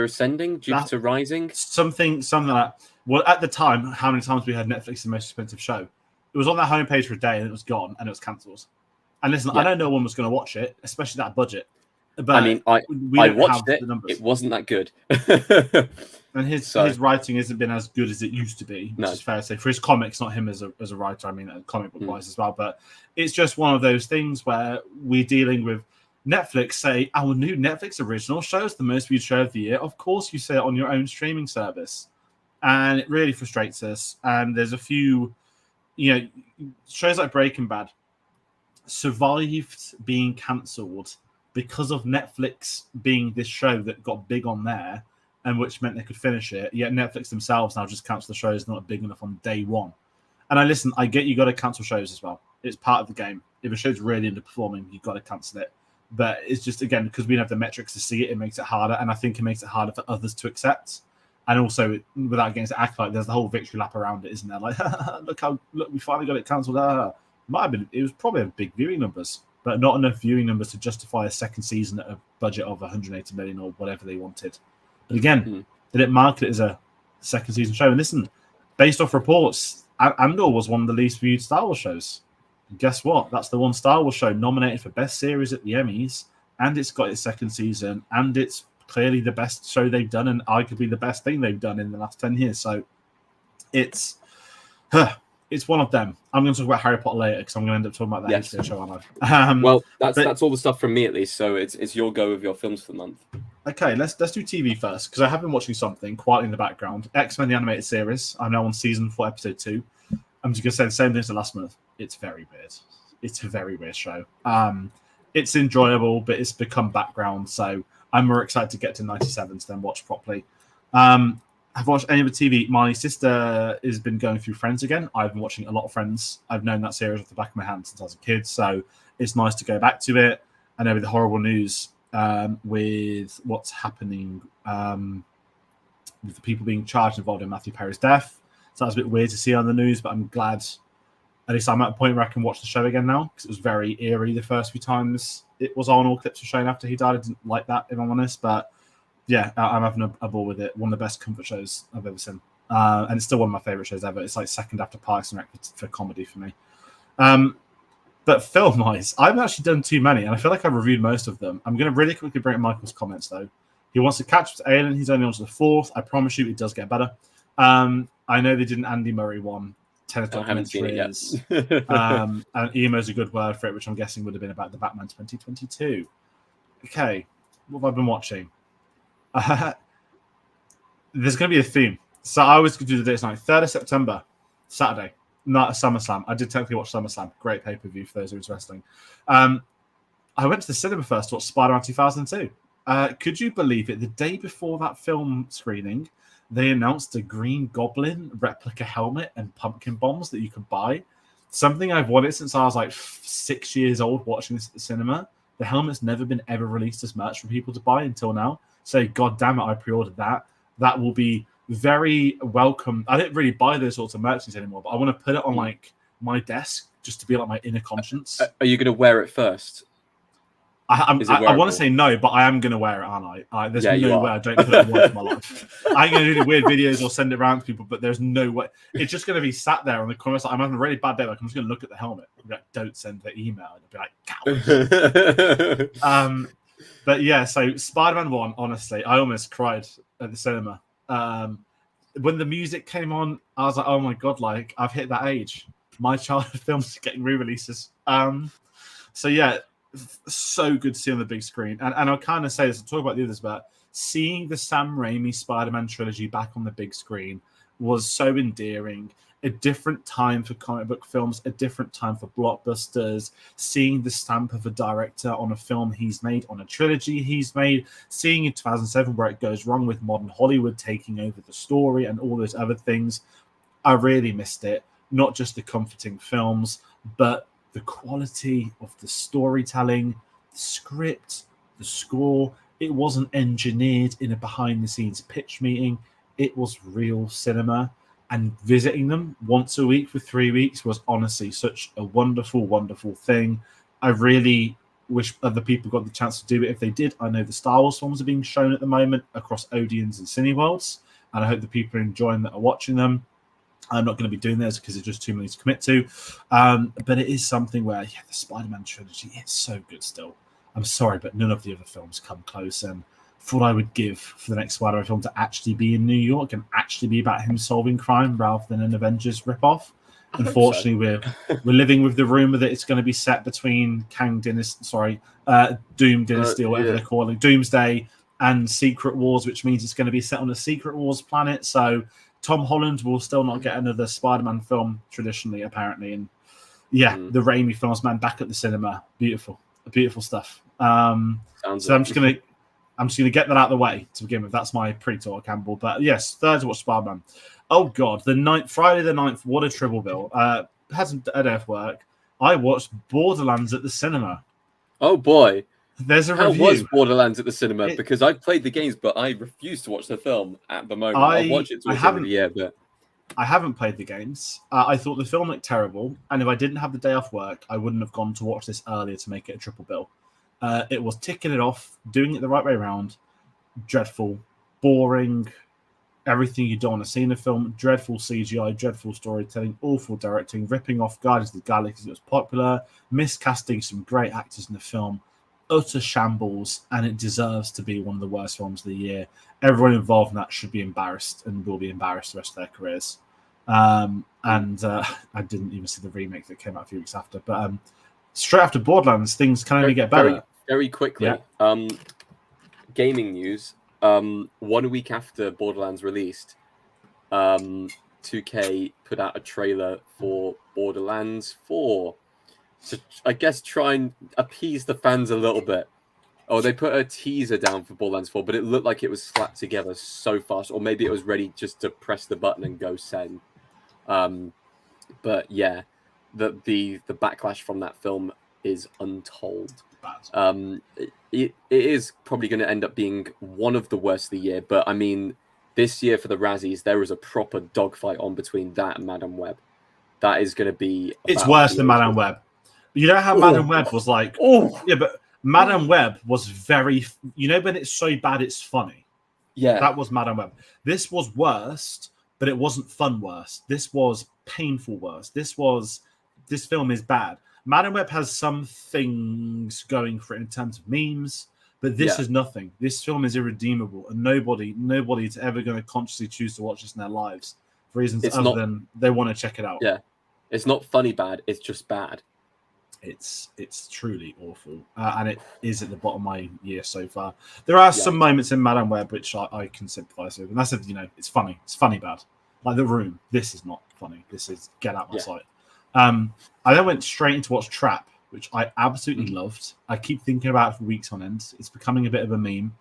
Ascending, Jupiter Rising, something like that. Well, at the time, how many times we had Netflix's the most expensive show? It was on that homepage for a day and it was gone and it was cancelled. And listen, I know no one was going to watch it, especially that budget. But I mean, I watched it. It wasn't that good. And his writing hasn't been as good as it used to be, which is fair to say. For his comics, not him as a writer, I mean, comic book wise as well. But it's just one of those things where we're dealing with Netflix say, our new Netflix original show is the most viewed show of the year. Of course, you say it on your own streaming service. And it really frustrates us. And there's a few, shows like Breaking Bad survived being cancelled because of Netflix being this show that got big on there, and which meant they could finish it. Yet Netflix themselves now just cancel the shows not big enough on day one. And I get you got to cancel shows as well. It's part of the game. If a show's really underperforming, you've got to cancel it. But it's just, again, because we don't have the metrics to see it, it makes it harder. And I think it makes it harder for others to accept. And also, without getting to act like there's the whole victory lap around it, isn't there? Like, look, we finally got it cancelled. It was probably a big viewing numbers, but not enough viewing numbers to justify a second season at a budget of 180 million or whatever they wanted. But again, they didn't market it as a second season show. And listen, based off reports, Andor was one of the least viewed Star Wars shows. And guess what? That's the one Star Wars show nominated for Best Series at the Emmys, and it's got its second season, and it's clearly the best show they've done, and arguably the best thing they've done in the last 10 years. So it's one of them. I'm going to talk about Harry Potter later because I'm going to end up talking about that HBO show, aren't I? Well, that's all the stuff from me at least. So it's your go of your films for the month. Okay, let's do TV first because I have been watching something quietly in the background. X-Men the Animated Series. I'm now on season 4, episode 2. I'm just going to say the same thing as the last month. It's very weird. It's a very weird show. It's enjoyable, but it's become background. So I'm more excited to get to 97 to then watch properly. I've watched any of the TV. My sister has been going through Friends again. I've been watching a lot of Friends. I've known that series off the back of my hand since I was a kid, so it's nice to go back to it. I know with the horrible news with what's happening with the people being charged involved in Matthew Perry's death. So that was a bit weird to see on the news, but I'm glad At least I'm at a point where I can watch the show again now, because it was very eerie the first few times it was on, or clips were shown after he died. I didn't like that, if I'm honest, but yeah, I'm having a ball with it. One of the best comfort shows I've ever seen, and it's still one of my favorite shows ever. It's like second after Parks and Rec for comedy for me. But film-wise, I've actually done too many, and I feel like I've reviewed most of them. I'm going to really quickly bring up Michael's comments, though. He wants to catch up to Alien. He's only on to the 4th. I promise you, it does get better. I know they did an Andy Murray one. Tennis documentaries. And emo is a good word for it, which I'm guessing would have been about the Batman 2022. Okay, what have I been watching? There's going to be a theme. So I always do the dates night. 3rd of September, Saturday. Not a SummerSlam. I did technically watch SummerSlam. Great pay-per-view for those who are interested. I went to the cinema first to watch Spider-Man 2002. Could you believe it? The day before that film screening, they announced a Green Goblin replica helmet and pumpkin bombs that you could buy. Something I've wanted since I was like 6 years old watching this at the cinema. The helmet's never been ever released as merch for people to buy until now. So, god damn it, I pre-ordered that. That will be very welcome. I didn't really buy those sorts of merchandise anymore, but I want to put it on like my desk just to be like my inner conscience. Are you going to wear it first? I want to say no, but I am going to wear it, aren't I? There's no way I don't put it on in my life. I ain't going to do the weird videos or send it around to people, but there's no way. It's just going to be sat there on the corner. Like, I'm having a really bad day. Like, I'm just going to look at the helmet. And be like, don't send the email. And I'll be like, cowards. But yeah, so Spider-Man 1, honestly, I almost cried at the cinema. When the music came on, I was like, oh my God, like, I've hit that age. My childhood films are getting re-releases. So yeah, so good to see on the big screen. And I'll kind of say this, I'll talk about the others, but seeing the Sam Raimi Spider-Man trilogy back on the big screen was so endearing. A different time for comic book films, a different time for blockbusters, seeing the stamp of a director on a film he's made, on a trilogy he's made, seeing in 2007 where it goes wrong with modern Hollywood taking over the story and all those other things. I really missed it. Not just the comforting films, but the quality of the storytelling, the script, the score. It wasn't engineered in a behind-the-scenes pitch meeting. It was real cinema. And visiting them once a week for 3 weeks was honestly such a wonderful, wonderful thing. I really wish other people got the chance to do it. If they did, I know the Star Wars films are being shown at the moment across Odeons and Cineworlds, and I hope the people are enjoying that are watching them. I'm not going to be doing this because it's just too many to commit to. But it is something where, yeah, the Spider-Man trilogy, it's so good still. I'm sorry, but none of the other films come close. And thought I would give for the next Spider-Man film to actually be in New York and actually be about him solving crime rather than an Avengers ripoff. Unfortunately, we're living with the rumor that it's going to be set between Doom Dynasty or whatever they're calling Doomsday and Secret Wars, which means it's going to be set on a Secret Wars planet. So Tom Holland will still not get another Spider-Man film traditionally, apparently. And yeah, the Raimi films, man, back at the cinema, beautiful stuff. I'm just gonna get that out of the way to begin with. That's my pre-talk, Campbell. But yes, third to watch Spider-Man. Oh God, Friday the 9th. What a triple bill. Hasn't a day of work. I watched Borderlands at the cinema. Oh boy. There's a How review. was Borderlands at the cinema? Because I've played the games, but I refuse to watch the film at the moment. I'll watch it towards the end of the year, but I haven't played the games. I thought the film looked terrible, and if I didn't have the day off work, I wouldn't have gone to watch this earlier to make it a triple bill. It was ticking it off, doing it the right way around. Dreadful, boring, everything you don't want to see in a film. Dreadful CGI, dreadful storytelling, awful directing, ripping off Guardians of the Galaxy that was popular, miscasting some great actors in the film. Utter shambles, and it deserves to be one of the worst films of the year. Everyone involved in that should be embarrassed and will be embarrassed the rest of their careers. I didn't even see the remake that came out a few weeks after. But straight after Borderlands, things can only get better. Very quickly, yeah. Gaming news. 1 week after Borderlands released, 2K put out a trailer for Borderlands 4. To, I guess, try and appease the fans a little bit. Oh, they put a teaser down for Borderlands 4, but it looked like it was slapped together so fast, or maybe it was ready just to press the button and go send. But yeah, the backlash from that film is untold. It is probably going to end up being one of the worst of the year, but I mean, this year for the Razzies, there was a proper dogfight on between that and Madame Web. that is going to be. It's worse than Madame Web. You know how Madame Web was like? Oh, yeah, but Madame Web was very. You know when it's so bad it's funny. Yeah, that was Madame Web. This was worst, but it wasn't fun worst. This was painful worst. This film is bad. Madame Web has some things going for it in terms of memes, but this is nothing. This film is irredeemable, and nobody's ever going to consciously choose to watch this in their lives for reasons than they want to check it out. Yeah, it's not funny bad. It's just bad. It's truly awful, and it is at the bottom of my year so far. There are some moments in Madame Web which I can sympathise with, and that's it's funny. It's funny bad. Like The Room. This is not funny. This is get out my sight. I then went straight into watch Trap, which I absolutely loved. I keep thinking about it for weeks on end. It's becoming a bit of a meme.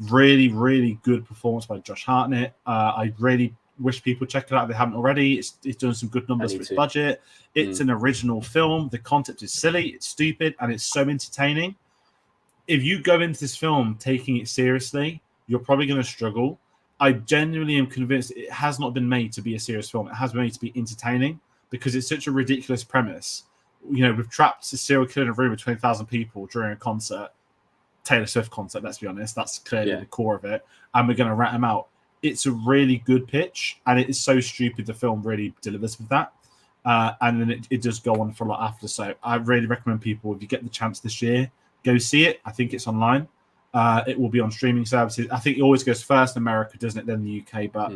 Really, really good performance by Josh Hartnett. I really wish people check it out if they haven't already. It's doing some good numbers for its budget. It's an original film. The concept is silly, it's stupid, and it's so entertaining. If you go into this film taking it seriously, you're probably going to struggle. I genuinely am convinced it has not been made to be a serious film. It has been made to be entertaining because it's such a ridiculous premise. We've trapped a serial killer in a room with 20,000 people during a concert, Taylor Swift concert, let's be honest. That's clearly the core of it. And we're going to rat him out. It's a really good pitch, and it is so stupid the film really delivers with that. And then it does go on for a lot after. So I really recommend people, if you get the chance this year, go see it. I think it's online. It will be on streaming services. I think it always goes first in America, doesn't it, then the UK. But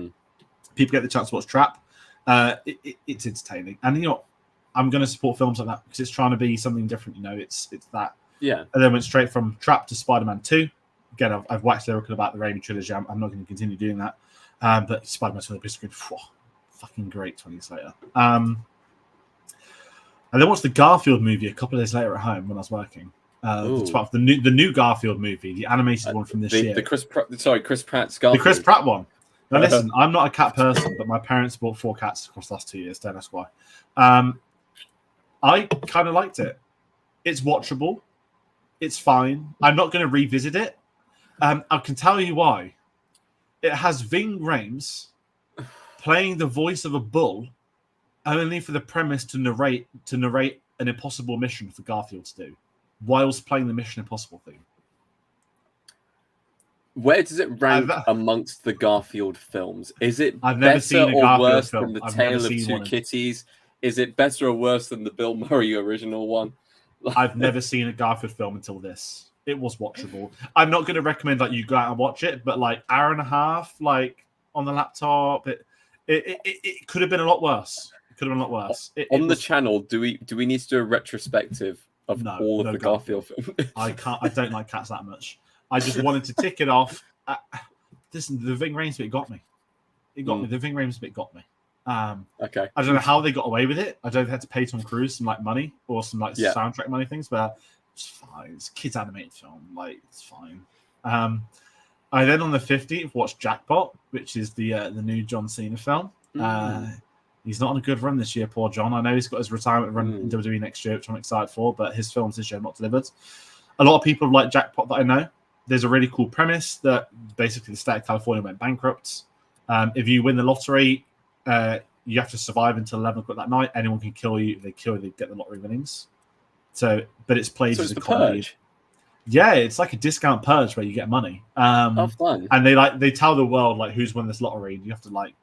people get the chance to watch Trap. It's entertaining. And I'm going to support films like that because it's trying to be something different. It's that. Yeah. And then went straight from Trap to Spider-Man 2. Again, I've waxed lyrical about the Raimi trilogy. I'm not going to continue doing that. But Spider-Man 2 on the big screen, fucking great 20 years later. And then watched the Garfield movie a couple of days later at home when I was working. The new Garfield movie, the animated one from this year. Chris Pratt's Garfield. The Chris Pratt one. Now listen, I'm not a cat person, but my parents bought 4 cats across the last 2 years. Don't ask why. I kind of liked it. It's watchable. It's fine. I'm not going to revisit it. I can tell you why. It has Ving Rhames playing the voice of a bull, only for the premise to narrate an impossible mission for Garfield to do, whilst playing the Mission Impossible theme. Where does it rank amongst the Garfield films? Is it I've never seen a or Garfield worse film. than The I've Tale never of seen Two one. Kitties? Is it better or worse than the Bill Murray original one? I've never seen a Garfield film until this. It was watchable. I'm not going to recommend you go out and watch it, but hour and a half, on the laptop, it could have been a lot worse. It could have been a lot worse. On the channel, do we need to do a retrospective of all of the Garfield films? I don't like cats that much. I just wanted to tick it off. Listen, the Ving Rhames bit got me. It got me. The Ving Rhames bit got me. Okay. I don't know how they got away with it. I don't know if they had to pay Tom Cruise some money or some soundtrack money things, but it's fine. It's a kids animated film. It's fine. I then on the 15th watched Jackpot, which is the new John Cena film. He's not on a good run this year, poor John. I know he's got his retirement run in WWE next year, which I'm excited for, but his films this year have not delivered. A lot of people have liked Jackpot that I know. There's a really cool premise that basically the state of California went bankrupt. If you win the lottery, you have to survive until 11 o'clock that night. Anyone can kill you. If they kill you, they get the lottery winnings. But it's played as a comedy. Purge. Yeah, it's like a discount purge where you get money. Fun. And they tell the world who's won this lottery. And you have to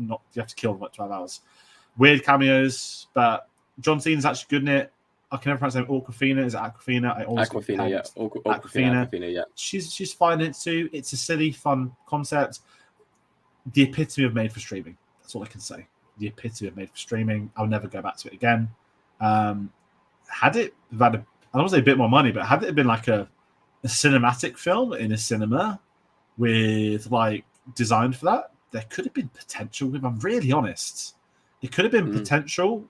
you have to kill them 12 hours. Weird cameos, but John Cena's actually good in it. I can never pronounce her name. Awkwafina. Is it Aquafina? Aquafina, yeah. Aquafina, yeah. She's fine in it too. It's a silly, fun concept. The epitome of made for streaming. That's all I can say. The epitome of made for streaming. I'll never go back to it again. Had it had I don't want to say a bit more money, but had it been a cinematic film in a cinema with designed for that, there could have been potential. If I'm really honest, it could have been potential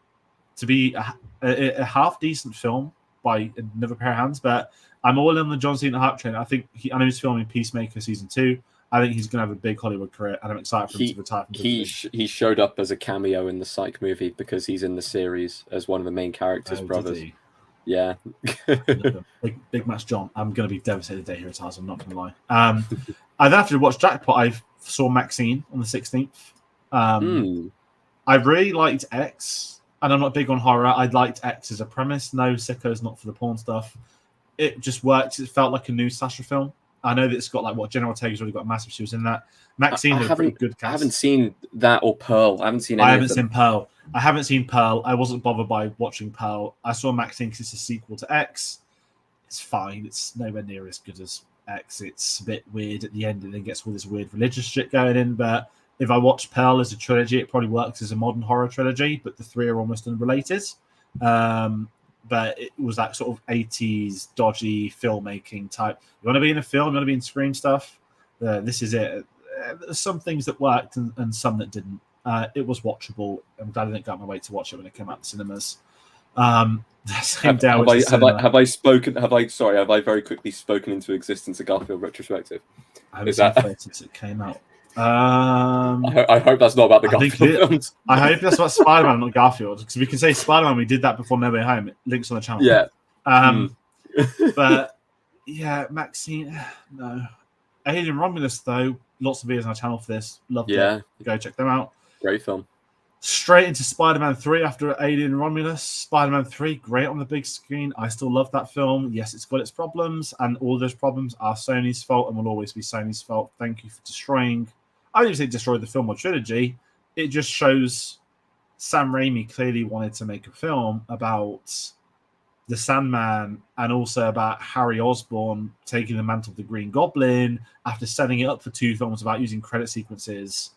to be a half decent film by another pair of hands. But I'm all in the John Cena hype train. I know he's filming Peacemaker season 2. I think he's going to have a big Hollywood career, and I'm excited for him to retire. He showed up as a cameo in the Psych movie because he's in the series as one of the main characters' brothers. Yeah. big match, John. I'm going to be devastated the day he retires. I'm not going to lie. I then after to watch Jackpot, I saw Maxine on the 16th. I really liked X. and I'm not big on horror. I liked X as a premise. No, Sicko's not for the porn stuff. It just worked. It felt like a new slasher film. I know that it's got like what Jenna Ortega's already got a massive. She was in that. Maxine had a pretty good cast. I haven't seen that or Pearl. I haven't seen. I haven't seen Pearl. I haven't seen Pearl. I wasn't bothered by watching Pearl. I saw Maxine because it's a sequel to X. It's fine. It's nowhere near as good as X. It's a bit weird at the end, and then gets all this weird religious shit going in. But if I watch Pearl as a trilogy, it probably works as a modern horror trilogy. But the three are almost unrelated. But it was that sort of 80s dodgy filmmaking type. You want to be in a film, you want to be in Scream stuff. This is it. There's some things that worked and some that didn't. It was watchable. I'm glad I didn't go out my way to watch it when it came out in cinemas. Have I very quickly spoken into existence a Garfield retrospective? I haven't seen it since it came out. I hope that's not about the Garfield films. I hope that's about Spider-Man, not Garfield, because we can say Spider-Man. We did that before No Way Home. It links on the channel. Yeah. But yeah, Maxine. No. Alien Romulus though. Lots of videos on our channel for this. Loved it. Go check them out. Great film. Straight into Spider-Man 3 after Alien Romulus. Spider-Man 3, great on the big screen. I still love that film. Yes, it's got its problems, and all those problems are Sony's fault and will always be Sony's fault. Thank you for destroying. I didn't say destroy the film or trilogy. It just shows Sam Raimi clearly wanted to make a film about the Sandman and also about Harry Osborn taking the mantle of the Green Goblin after setting it up for 2 films about using credit sequences.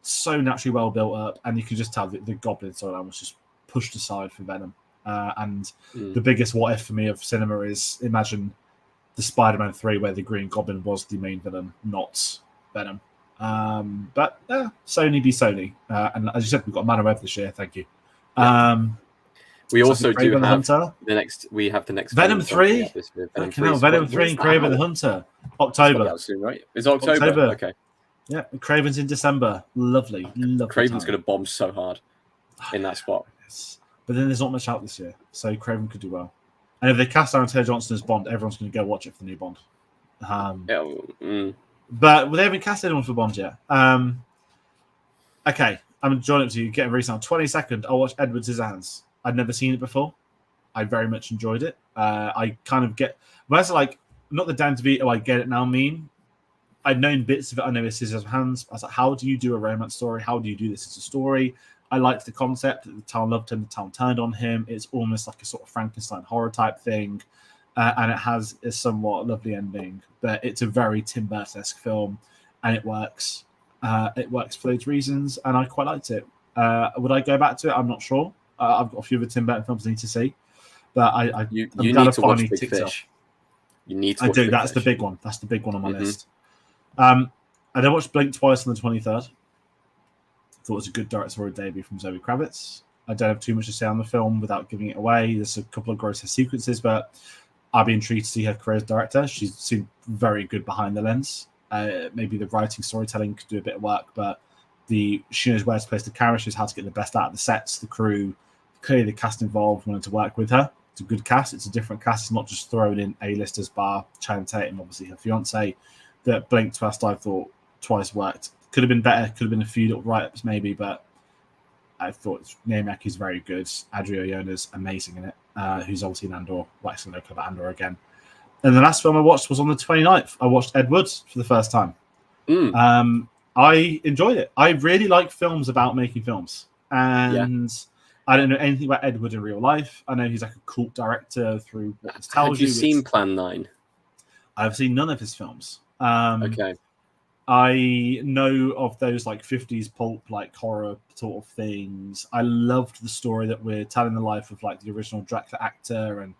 So naturally well built up, and you can just tell that the Goblin storyline was just pushed aside for Venom. The biggest what if for me of cinema is imagine the Spider-Man 3 where the Green Goblin was the main villain, not Venom. But Sony be Sony, and as you said, we've got Man of Web this year. Thank you. We also do have the next. We have the next Venom 3. Venom 3 and Kraven the Hunter. October. Soon, right? It's October. Okay. Yeah, Craven's in December. Lovely. Craven's going to bomb so hard in that spot. But then there's not much out this year, so Craven could do well. And if they cast Aaron Taylor Johnson as Bond, everyone's going to go watch it for the new Bond. But they haven't cast anyone for Bond yet. Okay, I'm enjoying it to you. Getting really sound. 22nd, I'll watch Edward Scissorhands. I'd never seen it before. I very much enjoyed it. I kind of get... Whereas, like, not the Dan DeVito, I get it now meme. I'd known bits of it. I know it's Scissorhands. I was like, how do you do a romance story? How do you do this as a story? I liked the concept. The town loved him. The town turned on him. It's almost like a sort of Frankenstein horror type thing. And it has a somewhat lovely ending. But it's a very Tim Burton-esque film. And it works. It works for those reasons. And I quite liked it. Would I go back to it? I'm not sure. I've got a few of the Tim Burton films I need to see. But you need to watch Big Fish. You need to watch Big Fish. That's the big one. That's the big one on my list. I then watched Blink twice on the 23rd. Thought it was a good directorial debut from Zoe Kravitz. I don't have too much to say on the film without giving it away. There's a couple of gross sequences, but I'd be intrigued to see her career as director. She seemed very good behind the lens. Maybe the writing, storytelling could do a bit of work, but she knows where to place the camera. She knows how to get the best out of the sets, the crew. Clearly, the cast involved wanted to work with her. It's a good cast. It's a different cast. It's not just thrown in A-listers bar Channing Tatum, obviously her fiance. That Blink twice, I thought twice worked. Could have been better. Could have been a few little write-ups maybe, but I thought Namek is very good. Adria Iona's amazing in it. Who's obviously in Andor. Well, actually, no cover Andor again. And the last film I watched was on the 29th. I watched Ed Wood for the first time. I enjoyed it. I really like films about making films, and I don't know anything about Ed Wood in real life. I know he's like a cult director through what this tells you. Have you seen Plan 9? I've seen none of his films. Okay. I know of those like 50s pulp, like horror sort of things. I loved the story that we're telling the life of like the original Dracula actor and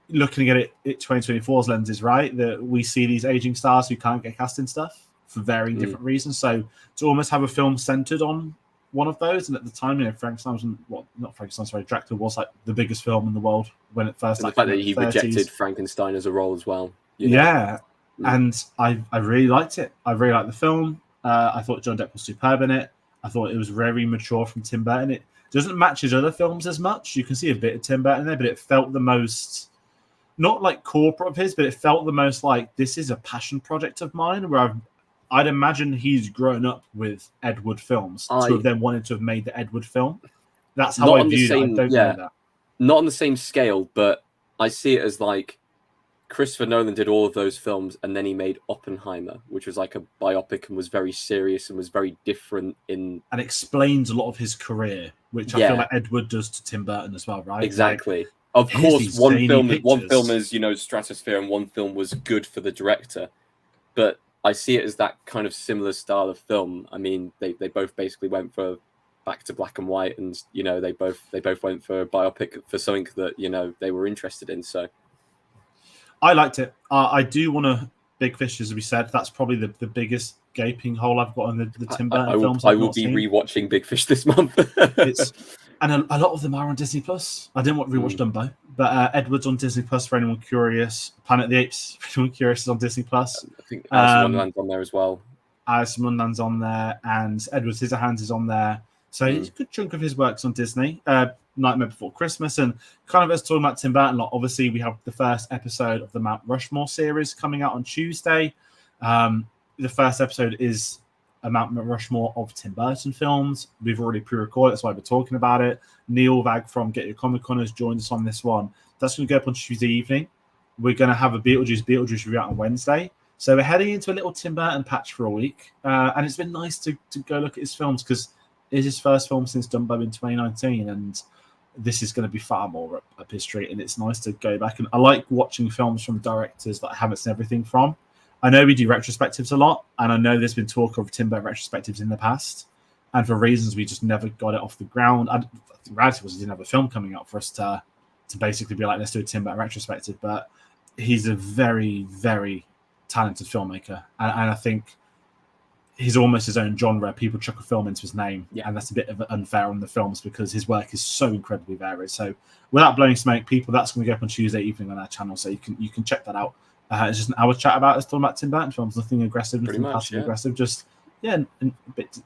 looking at it 2024's lenses, right? That we see these aging stars who can't get cast in stuff for very different reasons. So to almost have a film centered on one of those, and at the time, Dracula was like the biggest film in the world when it first. And the fact that he rejected Frankenstein as a role as well. Yeah. And I really liked it. I really liked the film. I thought John Depp was superb in it. I thought it was very mature from Tim Burton. It doesn't match his other films as much. You can see a bit of Tim Burton there, but it felt the most, not like corporate of his, but it felt the most like, this is a passion project of mine, where I'd imagine he's grown up with Ed Wood films to have then wanted to have made the Ed Wood film. That's how Not I on the view it. I same, don't yeah, know that. not on the same scale, but I see it as like Christopher Nolan did all of those films, and then he made Oppenheimer, which was like a biopic and was very serious and was very different in. And explains a lot of his career, which I feel Yeah, like Ed Wood does to Tim Burton as well, right? exactly. Like, Of here's course, these zany one pictures. film is, you know, Stratosphere, and one film was good for the director. But I see it as that kind of similar style of film. I mean, they both basically went for back to black and white, and you know, they both went for a biopic for something that, you know, they were interested in. So I liked it. I do want to Big Fish, as we said. That's probably the biggest gaping hole I've got in the Tim Burton films I I've will not be seen. rewatching Big Fish this month. It's and a lot of them are on Disney Plus. I didn't want to rewatch Dumbo, but Edward's on Disney Plus for anyone curious. Planet of the Apes, for anyone curious, is on Disney Plus. I think Alice in Wonderland's on there as well. Alice in Wonderland's on there, and Edward Scissorhands is on there. So it's a good chunk of his works on Disney. Nightmare Before Christmas, and kind of us talking about Tim Burton. Like, obviously, we have the first episode of the Mount Rushmore series coming out on Tuesday. The first episode is a Mount Rushmore of Tim Burton films. We've already pre-recorded, that's why we're talking about it. Neil Vag from Get Your Comic Con has joined us on this one. That's going to go up on Tuesday evening. We're going to have a Beetlejuice review out on Wednesday. So we're heading into a little Tim Burton patch for a week. And it's been nice to go look at his films, because it's his first film since Dumbo in 2019. And this is going to be far more up his street. And it's nice to go back. And I like watching films from directors that I haven't seen everything from. I know we do retrospectives a lot, and I know there's been talk of Tim Burton retrospectives in the past, and for reasons we just never got it off the ground. The reality was he didn't have a film coming out for us to basically be like, let's do a Tim Burton retrospective. But he's a very, very talented filmmaker, and I think he's almost his own genre. People chuck a film into his name, and that's a bit of unfair on the films because his work is so incredibly varied. So without blowing smoke, people, that's going to go up on Tuesday evening on our channel, so you can check that out. It's just an hour chat about us talking about Tim Burton films. Nothing aggressive, nothing passive aggressive. Just a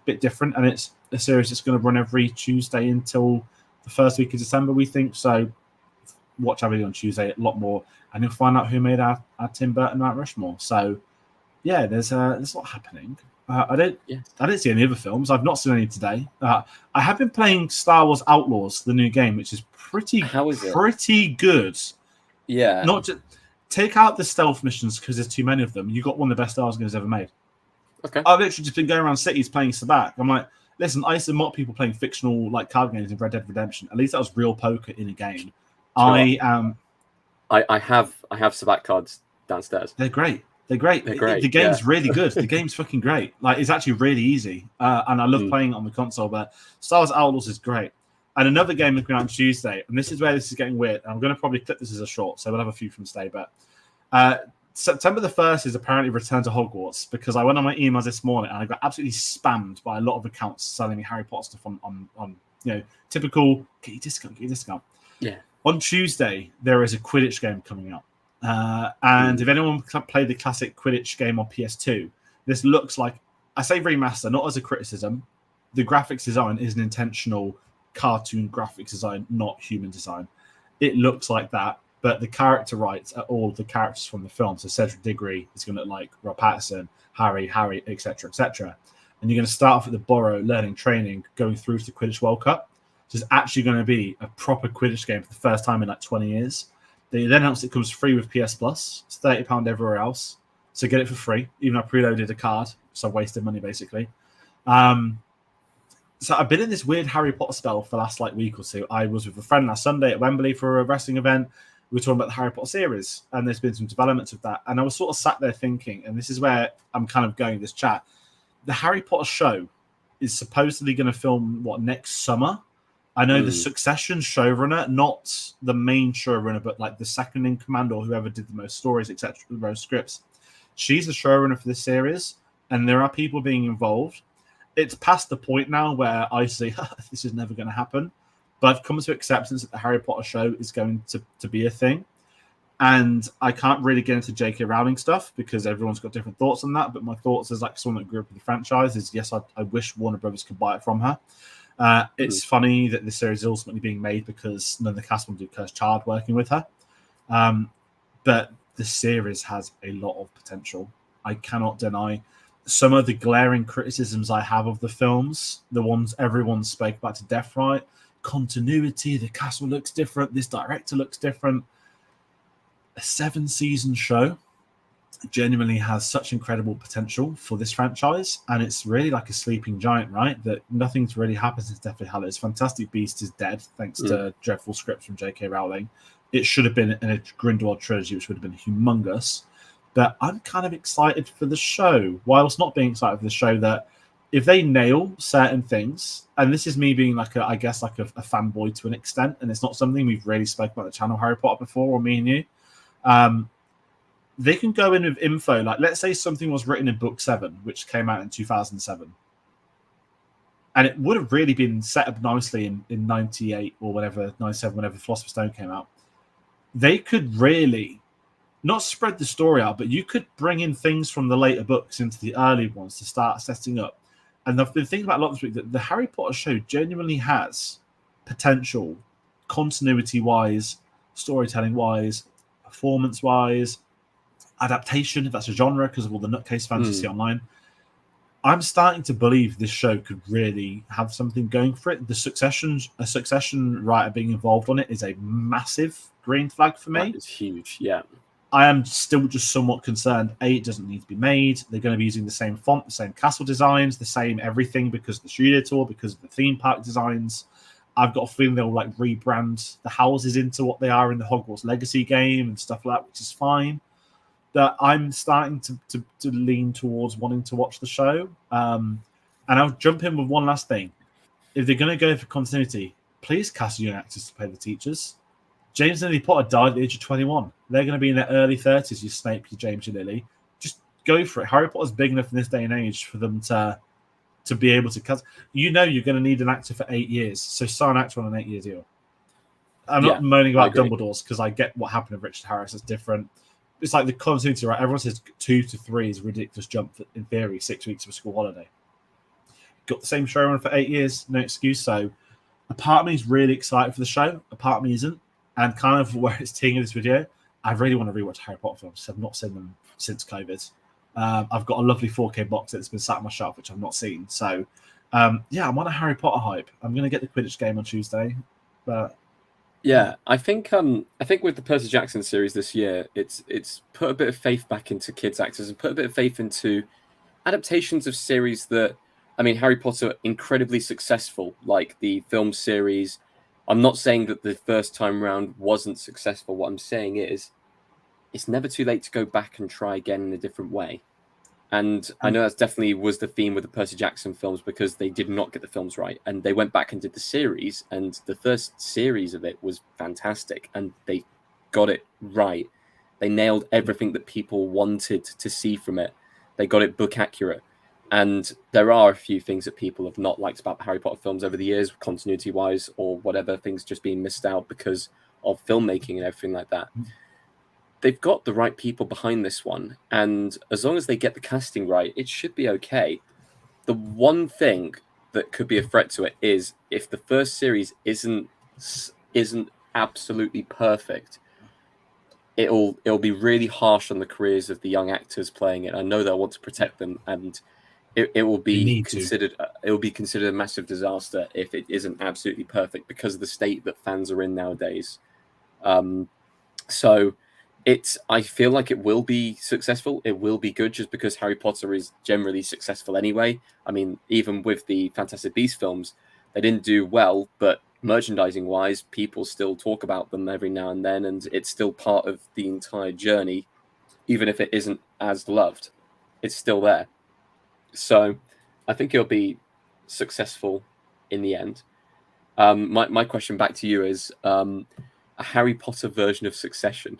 bit different. And it's a series that's going to run every Tuesday until the first week of December, we think. So watch our video on Tuesday a lot more, and you'll find out who made our Tim Burton Mount Rushmore. So yeah, there's a lot happening. I didn't see any other films. I've not seen any today. I have been playing Star Wars Outlaws, the new game, which is pretty good. Yeah, not just. Take out the stealth missions because there's too many of them. You got one of the best Star Wars games ever made. Okay. I've literally just been going around cities playing Sabacc. I'm like, listen, I used to mock people playing fictional like card games in Red Dead Redemption. At least that was real poker in a game. I have Sabacc cards downstairs. They're great. The game's really good. The game's fucking great. Like, it's actually really easy. And I love playing it on the console, but Star Wars Outlaws is great. And another game looking out on Tuesday, and this is where this is getting weird. I'm going to probably clip this as a short, so we'll have a few from today. But September the 1st is apparently Return to Hogwarts, because I went on my emails this morning and I got absolutely spammed by a lot of accounts selling me Harry Potter stuff on typical get your discount. Yeah. On Tuesday, there is a Quidditch game coming up. And if anyone played the classic Quidditch game on PS2, this looks like, I say remaster, not as a criticism. The graphics design is an intentional cartoon graphics design, not human design. It looks like that, but the character rights are all the characters from the film. So Cedric Diggory is going to look like Rob Pattinson, Harry, etc., etc. And you're going to start off at the Borough, learning, training, going through to the Quidditch World Cup. So it's actually going to be a proper Quidditch game for the first time in like 20 years. They then announced it comes free with PS Plus. It's £30 everywhere else. So get it for free, even though I preloaded a card, so I wasted money basically. So I've been in this weird Harry Potter spell for the last week or two. I was with a friend last Sunday at Wembley for a wrestling event. We were talking about the Harry Potter series, and there's been some developments of that. And I was sort of sat there thinking, and this is where I'm kind of going this chat. The Harry Potter show is supposedly going to film next summer. I know the Succession showrunner, not the main showrunner, but like the second in command or whoever did the most stories, etc., the most scripts. She's the showrunner for this series, and there are people being involved. It's past the point now where I say, this is never going to happen. But I've come to acceptance that the Harry Potter show is going to be a thing. And I can't really get into J.K. Rowling stuff because everyone's got different thoughts on that. But my thoughts as someone that grew up with the franchise is, yes, I wish Warner Brothers could buy it from her. It's funny that this series is ultimately being made because none of the cast will do Cursed Child working with her. But the series has a lot of potential. I cannot deny some of the glaring criticisms I have of the films, the ones everyone spoke about to death, right? continuity. The castle looks different. This director looks different. A 7-season show genuinely has such incredible potential for this franchise, and it's really like a sleeping giant, right? That nothing's really happened since Deathly Hallows. Fantastic Beast is dead thanks to dreadful scripts from J.K. Rowling. It should have been in a Grindelwald trilogy, which would have been humongous. But I'm kind of excited for the show, whilst not being excited for the show, that if they nail certain things, and this is me being like I guess a fanboy to an extent, and it's not something we've really spoken about on the channel Harry Potter before, or me and you. They can go in with info, like let's say something was written in book 7, which came out in 2007. And it would have really been set up nicely in 98 or whatever, 97, whenever Philosopher's Stone came out. They could really not spread the story out, but you could bring in things from the later books into the early ones to start setting up. And I've been thinking about a lot this week that the Harry Potter show genuinely has potential, continuity-wise, storytelling-wise, performance-wise, adaptation, if that's a genre, because of all the nutcase fans you see online. I'm starting to believe this show could really have something going for it. A succession writer being involved on it is a massive green flag for me. It's huge, yeah. I am still just somewhat concerned. It doesn't need to be made. They're going to be using the same font, the same castle designs, the same everything because of the studio tour, because of the theme park designs. I've got a feeling they'll like rebrand the houses into what they are in the Hogwarts Legacy game and stuff like that, which is fine. That I'm starting to lean towards wanting to watch the show. And I'll jump in with one last thing. If they're going to go for continuity, please cast young actors to play the teachers. James and Lily Potter died at the age of 21. They're going to be in their early 30s, you Snape, you James, you Lily. Just go for it. Harry Potter's big enough in this day and age for them to be able to cast. You know you're going to need an actor for 8 years, so sign an actor on an 8-year deal. I'm not moaning about Dumbledore's because I get what happened with Richard Harris. It's different. It's like the continuity, right? Everyone says 2 to 3 is a ridiculous jump in theory, 6 weeks of a school holiday. Got the same showrunner for 8 years, no excuse. So a part of me is really excited for the show, a part of me isn't. And kind of where it's teeing in this video, I really want to rewatch Harry Potter films. I've not seen them since COVID. I've got a lovely 4K box that's been sat on my shelf, which I've not seen. So, I'm on a Harry Potter hype. I'm going to get the Quidditch game on Tuesday. But yeah, I think with the Percy Jackson series this year, it's put a bit of faith back into kids actors and put a bit of faith into adaptations of series that, I mean, Harry Potter incredibly successful, like the film series. I'm not saying that the first time round wasn't successful. What I'm saying is it's never too late to go back and try again in a different way. And I know that definitely was the theme with the Percy Jackson films because they did not get the films right. And they went back and did the series. And the first series of it was fantastic. And they got it right. They nailed everything that people wanted to see from it. They got it book accurate. And there are a few things that people have not liked about the Harry Potter films over the years, continuity-wise or whatever, things just being missed out because of filmmaking and everything like that. They've got the right people behind this one, and as long as they get the casting right, it should be okay. The one thing that could be a threat to it is if the first series isn't absolutely perfect, it'll be really harsh on the careers of the young actors playing it. I know they'll want to protect them, and it will be considered a massive disaster if it isn't absolutely perfect because of the state that fans are in nowadays. So I feel like it will be successful. It will be good just because Harry Potter is generally successful anyway. I mean, even with the Fantastic Beasts films, they didn't do well, but merchandising wise, people still talk about them every now and then, and it's still part of the entire journey, even if it isn't as loved. It's still there. So I think it'll be successful in the end. My question back to you is a Harry Potter version of Succession.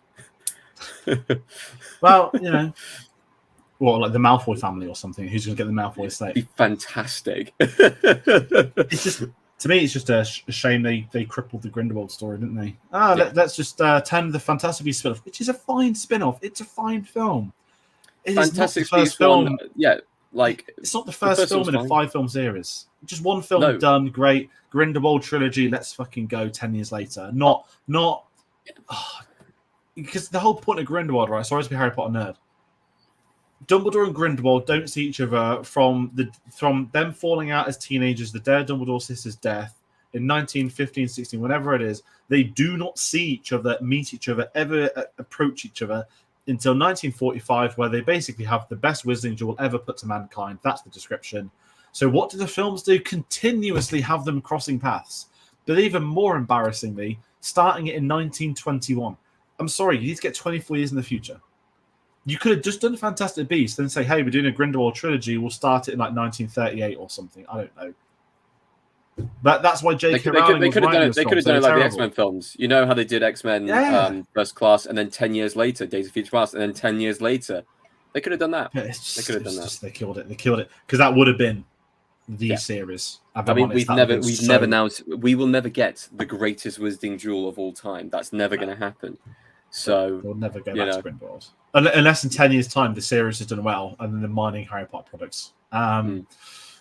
Well, like the Malfoy family or something. Who's going to get the Malfoy estate? Be fantastic. It's just, to me, it's just a shame they crippled the Grindelwald story, didn't they? Let's just turn the Fantastic Beasts spin-off, which is a fine spin-off. It's a fine film. It Fantastic is not the first film. It's not the first film in a 5-film series. Just one film done, great. Grindelwald trilogy. Let's fucking go 10 years later. Not. Because the whole point of Grindelwald, right? Sorry to be a Harry Potter nerd. Dumbledore and Grindelwald don't see each other from them falling out as teenagers, the Dare Dumbledore sister's death, in 1915, 16, whatever it is, they do not see each other, meet each other, ever approach each other until 1945, where they basically have the best wizarding duel ever put to mankind. That's the description. So what do the films do? Continuously have them crossing paths. But even more embarrassingly, starting it in 1921. I'm sorry, you need to get 24 years in the future. You could have just done Fantastic Beasts, then say, hey, we're doing a Grindelwald trilogy. We'll start it in like 1938 or something. I don't know. But that's why J.K. Rowling They could have done it. They could have done it like the X-Men films. You know how they did X-Men First Class, and then 10 years later, Days of Future Past, and then 10 years later, they could have done that. Yeah, they could have done that. They killed it. They killed it because that would have been the series. I mean, we will never get the greatest wizarding duel of all time. That's never going to happen. So we'll never go back to Grindelwald unless in 10 years' time the series has done well, and then they're mining Harry Potter products.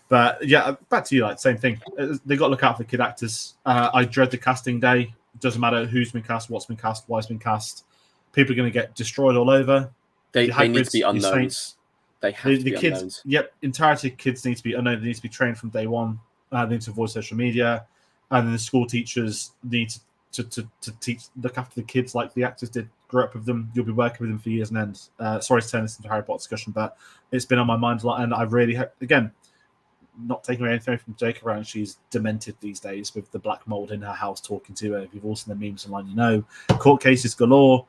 But yeah, back to you. Like same thing. They got to look out for the kid actors. I dread the casting day. It doesn't matter who's been cast, what's been cast, why it's been cast. People are going to get destroyed all over. They need to be unknowns. They have to be kids, unknowns. Yep, entirety of kids need to be unknown. They need to be trained from day one. They need to avoid social media, and then the school teachers need to teach, look after the kids like the actors did. Grew up with them. You'll be working with them for years and end. Sorry to turn this into a Harry Potter discussion, but it's been on my mind a lot, and I really again. Not taking away anything from J.K. Rowling, she's demented these days with the black mold in her house talking to her. If you've all seen the memes online, you know. Court cases galore.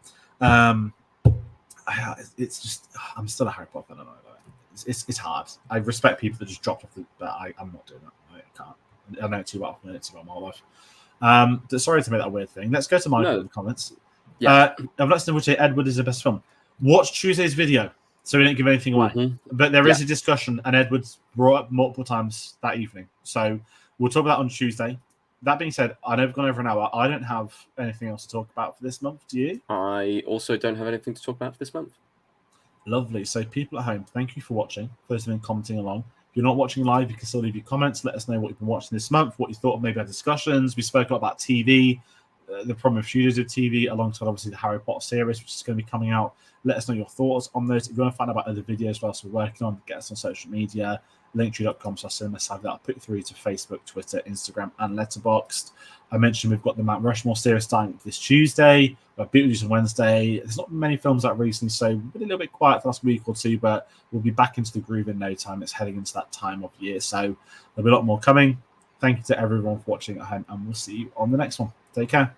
It's just, I'm still a Harry Potter fan. I don't know. It's hard. I respect people that just dropped off, but I'm not doing that. I can't. I know it too well. I know it too well in my life. Sorry to make that weird thing. Let's go to Michael in the comments. Yeah. I've let us know which Edward is the best film. Watch Tuesday's video. So we don't give anything away. But there is a discussion, and Edward's brought up multiple times that evening. So we'll talk about that on Tuesday. That being said, I know we've gone over an hour. I don't have anything else to talk about for this month. Do you? I also don't have anything to talk about for this month. Lovely. So people at home, thank you for watching. Those who have been commenting along. If you're not watching live, you can still leave your comments. Let us know what you've been watching this month, what you thought of maybe our discussions. We spoke a lot about TV, the problem of studios with TV, alongside obviously the Harry Potter series, which is going to be coming out. Let us know your thoughts on those. If you want to find out about other videos what else we're working on, get us on social media, linktree.com/cinemasavvy. I'll put you through to Facebook, Twitter, Instagram, and Letterboxd. I mentioned we've got the Mount Rushmore series starting this Tuesday. We've got Beetlejuice on Wednesday. There's not many films out recently, so we've been a little bit quiet the last week or two, but we'll be back into the groove in no time. It's heading into that time of year, so there'll be a lot more coming. Thank you to everyone for watching at home, and we'll see you on the next one. Take care.